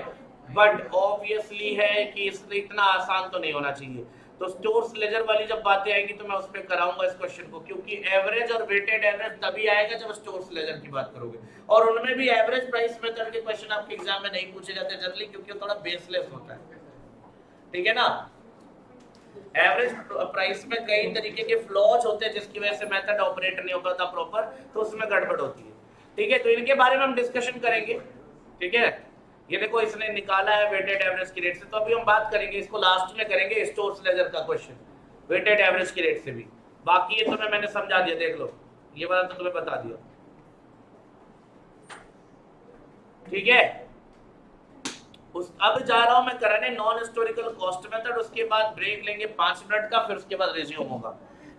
बट ऑब्वियसली है कि इससे इतना आसान तो नहीं होना चाहिए। तो स्टोर्स लेजर वाली जब बातें आएंगी तो मैं उस पर कराऊंगा इस क्वेश्चन को, क्योंकि एवरेज और वेटेड एवरेज तभी आएगा जब स्टोर्स लेजर की बात करोगे। और उनमें भी एवरेज प्राइस मेथड के क्वेश्चन आपके एग्जाम में नहीं पूछे जाते जनरली, क्योंकि थोड़ा बेसलेस होता है, ठीक है ना। एवरेज प्राइस में कई तरीके के फ्लॉज होते हैं जिसकी वजह से मेथड ऑपरेट नहीं हो पाता प्रॉपर, तो उसमें गड़बड़ होती है, ठीक है। तो इनके बारे में हम डिस्कशन करेंगे, ठीक है। ये देखो इसने निकाला है वेटेड एवरेज की रेट से, तो अभी हम बात करेंगे इसको, लास्ट में करेंगे स्टोर्स लेजर का क्वेश्चन वेटेड एवरेज की रेट से भी। बाकी ये तुम्हें मैंने समझा दिया, देख लो ये वाला तो तुम्हें बता दिया, ठीक है। अब जा रहा हूं मैं कराने नॉन हिस्टोरिकल कॉस्ट मेथड, उसके बाद ब्रेक लेंगे 5 मिनट का, फिर उसके बाद रिज्यूम होगा।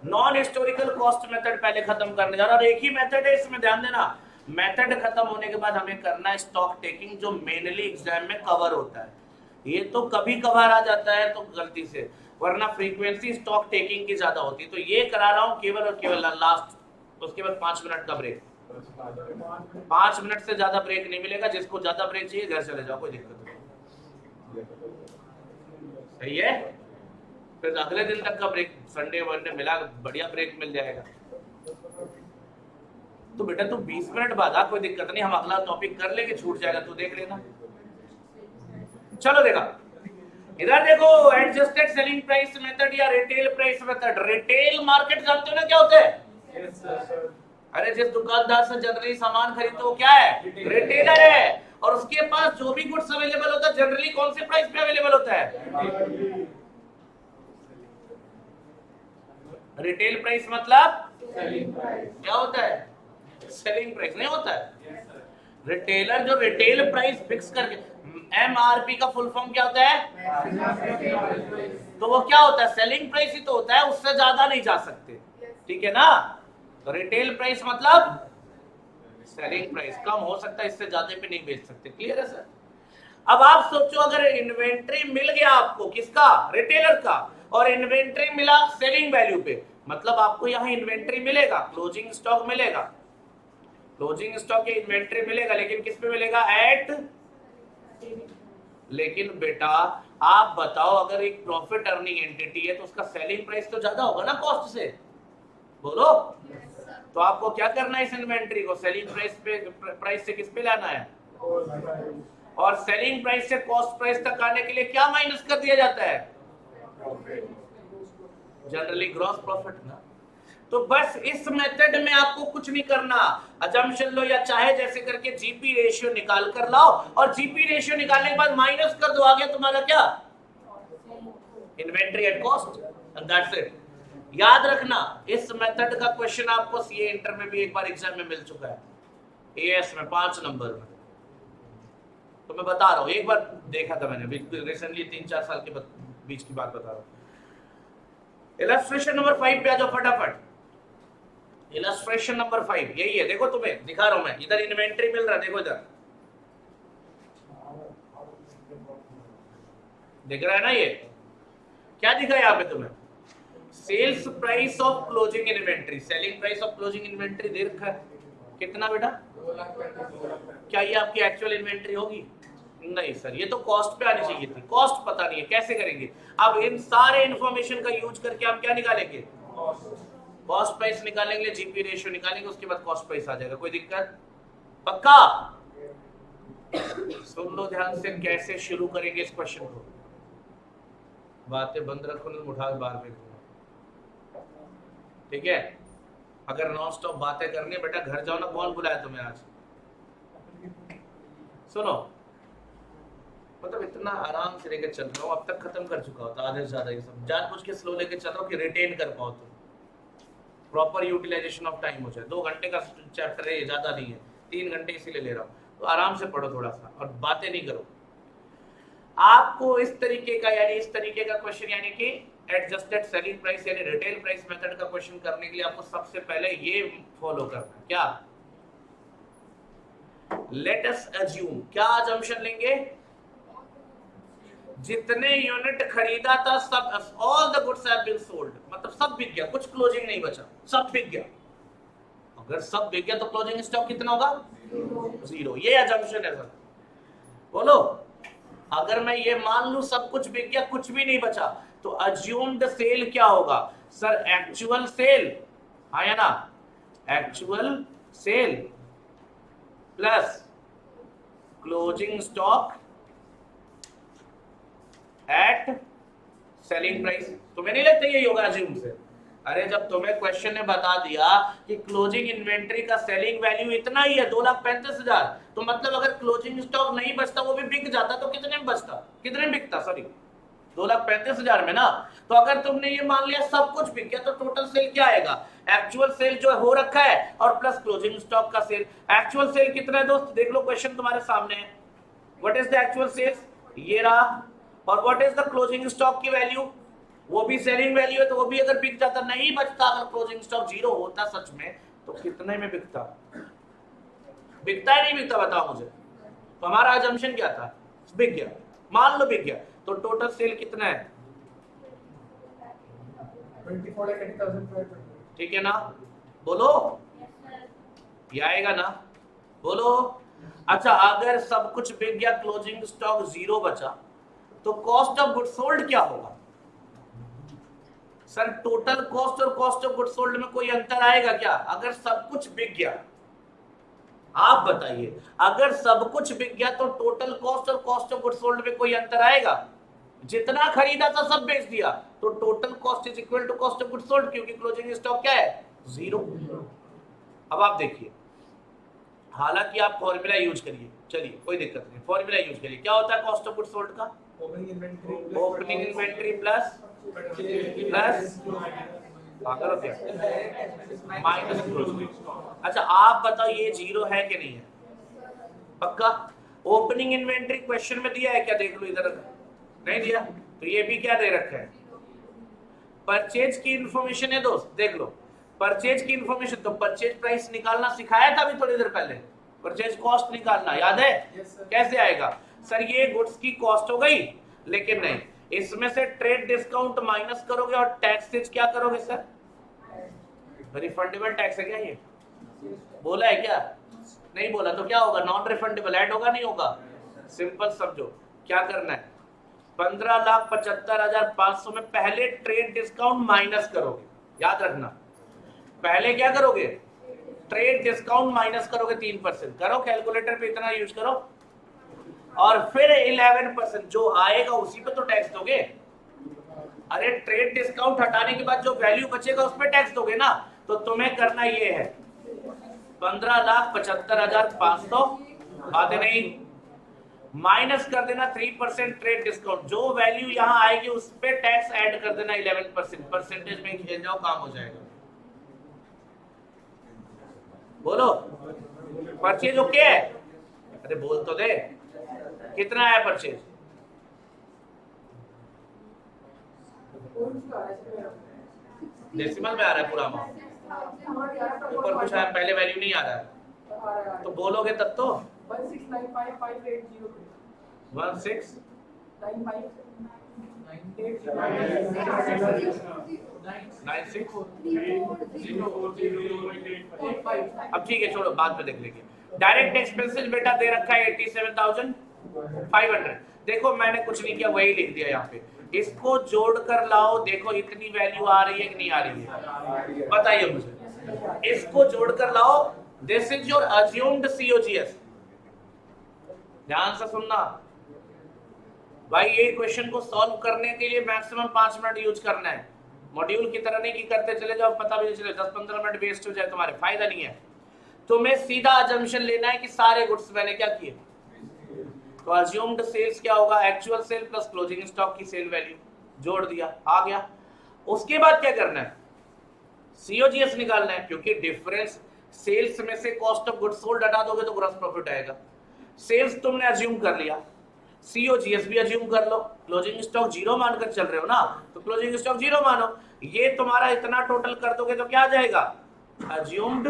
नॉन हिस्टोरिकल कॉस्ट मेथड पहले खत्म करने जा रहा हूं, और एक ही मेथड है इसमें, ध्यान देना। मेथड खत्म होने के बाद हमें करना है स्टॉक टेकिंग, जो मेनली एग्जाम में कवर होता है। ये तो कभी कभार आ जाता है तो गलती से, वरना फ्रीक्वेंसी स्टॉक टेकिंग की ज्यादा होती है। तो ये करा रहा हूं केवल और केवल लास्ट, उसके बाद 5 मिनट का ब्रेक। 5 मिनट से ज्यादा ब्रेक नहीं मिलेगा, जिसको ज्यादा ब्रेक चाहिए घर चले जाओ, कोई दिक्कत नहीं, सही है। फिर अगले दिन तक का ब्रेक, संडे वनडे मिला बढ़िया ब्रेक मिल जाएगा। तो बेटा तू 20 मिनट बाद आ, कोई दिक्कत नहीं, हम अगला टॉपिक कर लेंगे, छूट जाएगा तो देख लेना। चलो देखा, इधर देखो एडजस्टेड सेलिंग प्राइस मेथड या retail price method. Retail market जानते हो ना क्या होता है, यस सर अरे जिस दुकानदार से जनरली सामान खरीदते हो क्या है, रिटेलर है। और उसके पास जो भी गुड्स अवेलेबल होता है जनरली कौन से प्राइस पे अवेलेबल होता है, रिटेल प्राइस मतलब क्या होता है, सेलिंग प्राइस नहीं होता है। रिटेलर जो रिटेल प्राइस फिक्स करके, एमआरपी का फुल फॉर्म क्या होता है, तो वो क्या होता है, सेलिंग प्राइस ही तो होता है, उससे ज्यादा नहीं जा सकते, ठीक है ना। तो रिटेल प्राइस मतलब सेलिंग प्राइस, कम हो सकता है, इससे ज्यादा पे नहीं बेच सकते, क्लियर है सर। अब आप सोचो अगर इन्वेंट्री मिल गया आपको, किसका, रिटेलर का, और इन्वेंट्री मिला सेलिंग वैल्यू पे, मतलब आपको यहाँ इन्वेंट्री मिलेगा, क्लोजिंग स्टॉक मिलेगा, क्लोजिंग स्टॉक या इन्वेंट्री मिलेगा, लेकिन किस पे मिलेगा, एट। लेकिन बेटा आप बताओ अगर एक प्रॉफिट अर्निंग एंटिटी है तो उसका सेलिंग प्राइस तो ज्यादा होगा ना कॉस्ट से, बोलो। तो आपको क्या करना है, इस इन्वेंट्री को सेलिंग प्राइस से किस पे लाना है, और सेलिंग प्राइस से कॉस्ट प्राइस तक आने के लिए क्या माइनस कर दिया जाता है, जनरली ग्रॉस प्रॉफिट ना। तो बस इस मेथड में आपको कुछ नहीं करना, अजम्पशन लो या चाहे जैसे करके जीपी रेशियो निकाल कर लाओ, और जीपी रेशियो निकालने के बाद माइनस कर दो, आ गया तुम्हारा क्या, inventory at cost, and that's it. याद रखना इस मेथड का क्वेश्चन आपको सीए इंटर में भी एक बार एग्जाम में मिल चुका है, एएस में 5 नंबर में। तो मैं बता रहा हूं, एक बार देखा था मैंने रिसेंटली, 3-4 साल के बीच की बात बता रहा हूं। इलस्ट्रेशन नंबर 5 पे आ जाओ फटाफट। इलस्ट्रेशन नंबर 5 यही है, देखो तुम्हें दिखा रहा हूं मैं, इधर इन्वेंट्री मिल रहा है, देखो इधर दिख रहा है ना, ये क्या दिखा है यहाँ पे तुम्हें, sales price of closing inventory, selling price of closing inventory दे रखा है, कितना बेटा, 2,35,000। क्या ये आपकी एक्चुअल इन्वेंट्री होगी, नहीं सर, ये तो कॉस्ट पे आनी चाहिए थी, कॉस्ट पता नहीं है, कैसे करेंगे। अब इन सारे इंफॉर्मेशन का यूज करके हम क्या निकालेंगे, कॉस्ट प्राइस निकालेंगे, जीपी रेशियो निकालेंगे, उसके बाद कॉस्ट प्राइस आ जाएगा, कोई दिक्कत, पक्का। सुन लो ध्यान से, कैसे शुरू करेंगे इस क्वेश्चन को, बातें बंद रखो नहीं उठा के बाहर फेंक दूंगा, ठीक है, अगर नॉन स्टॉप बातें करनी है बेटा घर जाओ ना, कौन बुलाया तुम्हें आज? सुनो, मतलब इतना आराम से लेके चल रहा हूँ, अब तक खत्म कर चुका होता आधे से ज्यादा, ये सब जानबूझ के स्लो लेके चल रहा हूँ कि रिटेन कर पाओ तुम, प्रॉपर यूटिलाइजेशन ऑफ टाइम हो जाए। 2 घंटे का चैप्टर है, ये ज्यादा नहीं है, 3 घंटे इसीलिए ले रहा हूँ, तो आराम से पढ़ो थोड़ा सा और बातें नहीं करो। आपको इस तरीके का, यानी इस तरीके का क्वेश्चन, यानी कि एडजस्टेड सेलिंग प्राइस यानी रिटेल प्राइस मेथड का क्वेश्चन करने के लिए आपको सबसे पहले ये फॉलो करना है। क्या? लेट अस अज्यूम, क्या अजम्पशन लेंगे? जितने यूनिट खरीदा था सब, all the goods have been sold, मतलब सब बिक गया, कुछ क्लोजिंग नहीं बचा, सब बिक गया। अगर सब बिक गया तो क्लोजिंग स्टॉक कितना होगा? 0। ये अजम्पशन है सर। बोलो, अगर मैं ये मान लूं सब कुछ बिक गया, कुछ भी नहीं बचा, तो अज्यूम्ड सेल क्या होगा? सर एक्चुअल सेल, हाँ या ना? Actual sale plus closing stock at selling price. तुम्हें नहीं लगता यही होगा अज्यूम से? अरे जब तुम्हें क्वेश्चन ने बता दिया कि क्लोजिंग इन्वेंट्री का सेलिंग वैल्यू इतना ही है 2,35,000, तो मतलब अगर क्लोजिंग स्टॉक नहीं बचता, वो भी बिक जाता, तो कितने में बचता? कितने में बिकता? सॉरी 2,35,000 में ना। तो अगर तुमने ये मान लिया सब कुछ बिक गया, तो टोटल सेल क्या आएगा? एक्चुअल सेल जो हो रखा है और प्लस क्लोजिंग स्टॉक का सेल। एक्चुअल सेल कितना है दोस्त? देख लो, क्वेश्चन तुम्हारे सामने है। What is the actual sales? ये रहा। और what is the closing stock की वैल्यू? वो भी सेलिंग वैल्यू है, तो वो भी अगर बिक जाता, नहीं बचता, अगर क्लोजिंग स्टॉक 0 होता सच में, तो कितने में बिकता? बिकता है नहीं बिकता? बताओ मुझे। तो हमारा अजम्पशन क्या था? बिक गया, मान लो बिक गया, तो टोटल सेल कितना है? 24,80,500। ठीक है ना? बोलो, ये आएगा ना? बोलो। अच्छा, अगर सब कुछ बिक गया, क्लोजिंग स्टॉक 0 बचा, तो कॉस्ट ऑफ गुड्स सोल्ड क्या होगा? सर टोटल कॉस्ट और कॉस्ट ऑफ गुड्स सोल्ड में कोई अंतर आएगा क्या? अगर सब कुछ बिक गया, आप बताइए, अगर सब कुछ बिक गया तो टोटल कॉस्ट और कॉस्ट ऑफ गुड्स सोल्ड में कोई अंतर आएगा? जितना खरीदा था सब बेच दिया, तो total cost is equal to cost of goods sold, क्योंकि क्लोजिंग स्टॉक क्या है? 0। अब आप देखिए, हालांकि आप फॉर्मूला यूज करिए, चलिए कोई दिक्कत नहीं, फॉर्मूला यूज करिए। क्या होता है कॉस्ट ऑफ गुड्स सोल्ड का? Opening inventory plus minus closing. अच्छा आप बताओ, ये 0 है कि नहीं है? पक्का? ओपनिंग इन्वेंटरी क्वेश्चन में दिया है क्या? देख लो इधर, नहीं दिया, तो ये भी क्या दे रखा है? परचेज की इंफॉर्मेशन है दोस्त, देख लो परचेज की इंफॉर्मेशन। तो परचेज प्राइस निकालना सिखाया था अभी थोड़ी देर पहले, परचेज कॉस्ट निकालना याद है? कैसे आएगा? सर ये गुड्स की कॉस्ट हो गई, लेकिन नहीं, इसमें से ट्रेड डिस्काउंट माइनस करोगे और टैक्सेज क्या करोगे सर? रिफंडेबल टैक्स है क्या ये? बोला है क्या? नहीं बोला तो क्या होगा? नॉन रिफंडेबल ऐड होगा, नहीं होगा? सिंपल समझो, क्या करना है? 15,75,500 में पहले ट्रेड डिस्काउंट माइनस करोगे, याद रखना। पहले क्या करोगे? ट्रेड डिस्काउंट माइनस करोगे 3%। करो कैलकुलेटर पे, इतना यूज करो, और फिर 11% जो आएगा उसी पे तो टैक्स दोगे। अरे ट्रेड डिस्काउंट हटाने के बाद जो वैल्यू बचेगा उस पे टैक्स दोगे ना। तो तुम्हें करना ये है, 15,75,500 आते नहीं, माइनस कर देना 3% ट्रेड डिस्काउंट, जो वैल्यू यहाँ आएगी उस पे टैक्स ऐड कर देना 11%। परसेंटेज में खेल जाओ, काम हो जाएगा। बोलो, परचेज ओके है? अरे बोल तो दे, कितना है परचेज? डेसिमल में आ रहा है पूरा अमाउंट, ऊपर कुछ है, पहले वैल्यू नहीं आ रहा है, तो बोलोगे तब तो 1695,580 अब ठीक है, छोड़ो बाद में देख लेंगे। डायरेक्ट एक्सपेंसेस बेटा दे रखा है 87,500। देखो मैंने कुछ नहीं किया, वही लिख दिया यहाँ पे। इसको जोड़ कर लाओ, देखो इतनी वैल्यू आ रही है कि नहीं आ रही है, बताइए मुझे। इसको जोड़ कर लाओ, this is your assumed COGS। ध्यान से सुनना भाई, ये क्वेश्चन को सॉल्व करने के लिए मैक्सिमम 5 मिनट यूज करना है। मॉड्यूल की तरह नहीं कि करते चले जाओ, पता भी नहीं चले, 10-15 मिनट वेस्ट हो जाए, तुम्हारे फायदा नहीं है। तुम्हें सीधा अजम्पशन लेना है कि सारे गुड्स मैंने क्या किए, तो अज्यूम्ड सेल्स क्या होगा, actual sale plus closing stock की सेल वैल्यू जोड़ दिया, आ गया। उसके बाद क्या करना है, सीओजीएस निकालना है, क्योंकि डिफरेंस सेल्स में से कॉस्ट ऑफ गुड्स सोल्ड हटा दोगे तो ग्रॉस प्रॉफिट आएगा। सेल्स तुमने अज्यूम कर लिया, सीओजीएस भी अज्यूम कर लो, क्लोजिंग स्टॉक जीरो मानकर चल रहे हो ना, तो क्लोजिंग स्टॉक जीरो मानो, ये तुम्हारा इतना टोटल कर दोगे तो क्या आ जाएगा, अज्यूम्ड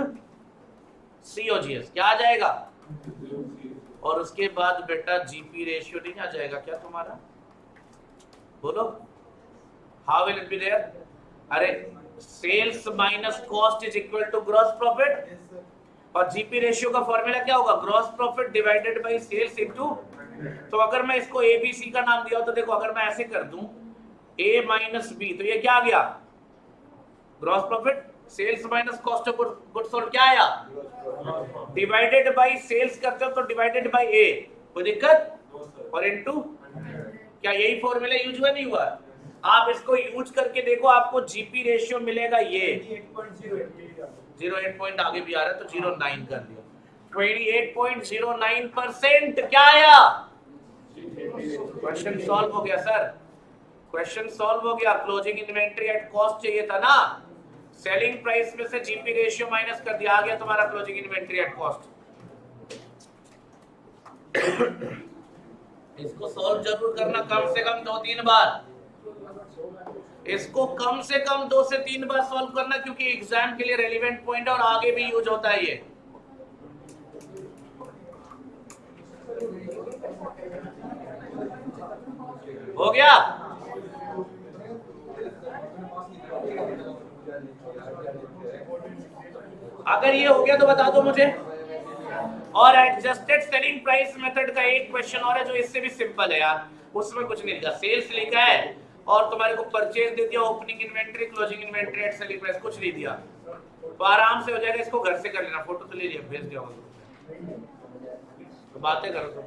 सीओजीएस क्या आ जाएगा, और उसके बाद बेटा जीपी रेशियो नहीं आ जाएगा क्या तुम्हारा, बोलो how will it be there, अरे sales minus cost is equal to gross profit, और जीपी रेशियो का फॉर्मूला क्या होगा, gross profit divided by sales into, तो अगर मैं इसको एबीसी का नाम दिया हो तो देखो अगर मैं ऐसे कर दूं ए माइनस बी, तो ये क्या आ गया, gross profit, sales minus cost of goods sold क्या आया, डिवाइडेड बाय सेल्स करते हो तो डिवाइडेड बाय ए, कोई दिक्कत, और इनटू, क्या यही फॉर्मूला यूज हुआ नहीं हुआ, आप इसको यूज करके देखो, आपको जीपी रेशियो मिलेगा ये 08 पॉइंट आगे भी आ रहा है तो 09 कर दिया, 28.09% क्या आया, क्वेश्चन सॉल्व हो गया सर, क्वेश्चन सॉल्व हो गया। क्लोजिंग इन्वेंट्री एट कॉस्ट चाहिए था ना, सेलिंग प्राइस में से जीपी रेशियो माइनस कर दिया, आ गया तुम्हारा क्लोजिंग इन्वेंट्री एट कॉस्ट। इसको सॉल्व जरूर करना कम से कम 2-3 बार, इसको कम से कम 2 से 3 बार सॉल्व करना, क्योंकि एग्जाम के लिए रेलेवेंट पॉइंट और आगे भी यूज होता है ये। हो गया, अगर ये हो गया तो बता दो मुझे। और एडजस्टेड सेलिंग प्राइस मेथड का एक क्वेश्चन और है जो इससे भी सिंपल है यार, उसमें कुछ नहीं लिखा, सेल्स लिखा है और तुम्हारे को परचेज दे दिया, opening inventory, closing inventory at selling price, कुछ नहीं दिया, तो आराम से हो जाएगा। इसको घर से कर लेना, फोटो तो ले लिया, भेज दिया तो बातें करो तो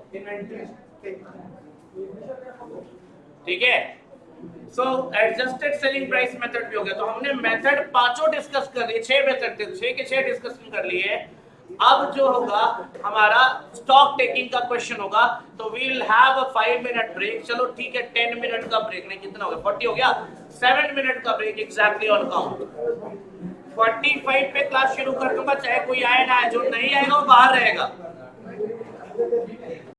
ठीक है। सो एडजस्टेड सेलिंग प्राइस मेथड भी हो गया, तो हमने मेथड पांचों डिस्कस कर लिए, 6 मेथड थे, 6 के 6 डिस्कशन कर लिए। अब जो होगा हमारा स्टॉक टेकिंग का क्वेश्चन होगा, तो we will have a 5 minute break, चलो ठीक है 10 मिनट का ब्रेक, नहीं कितना हो गया 40 हो गया, 7 मिनट का ब्रेक एग्जैक्टली ऑन काउंट। 45 पे क्लास शुरू कर दूंगा, चाहे कोई आए ना आए, जो नहीं आएगा वो बाहर रहेगा।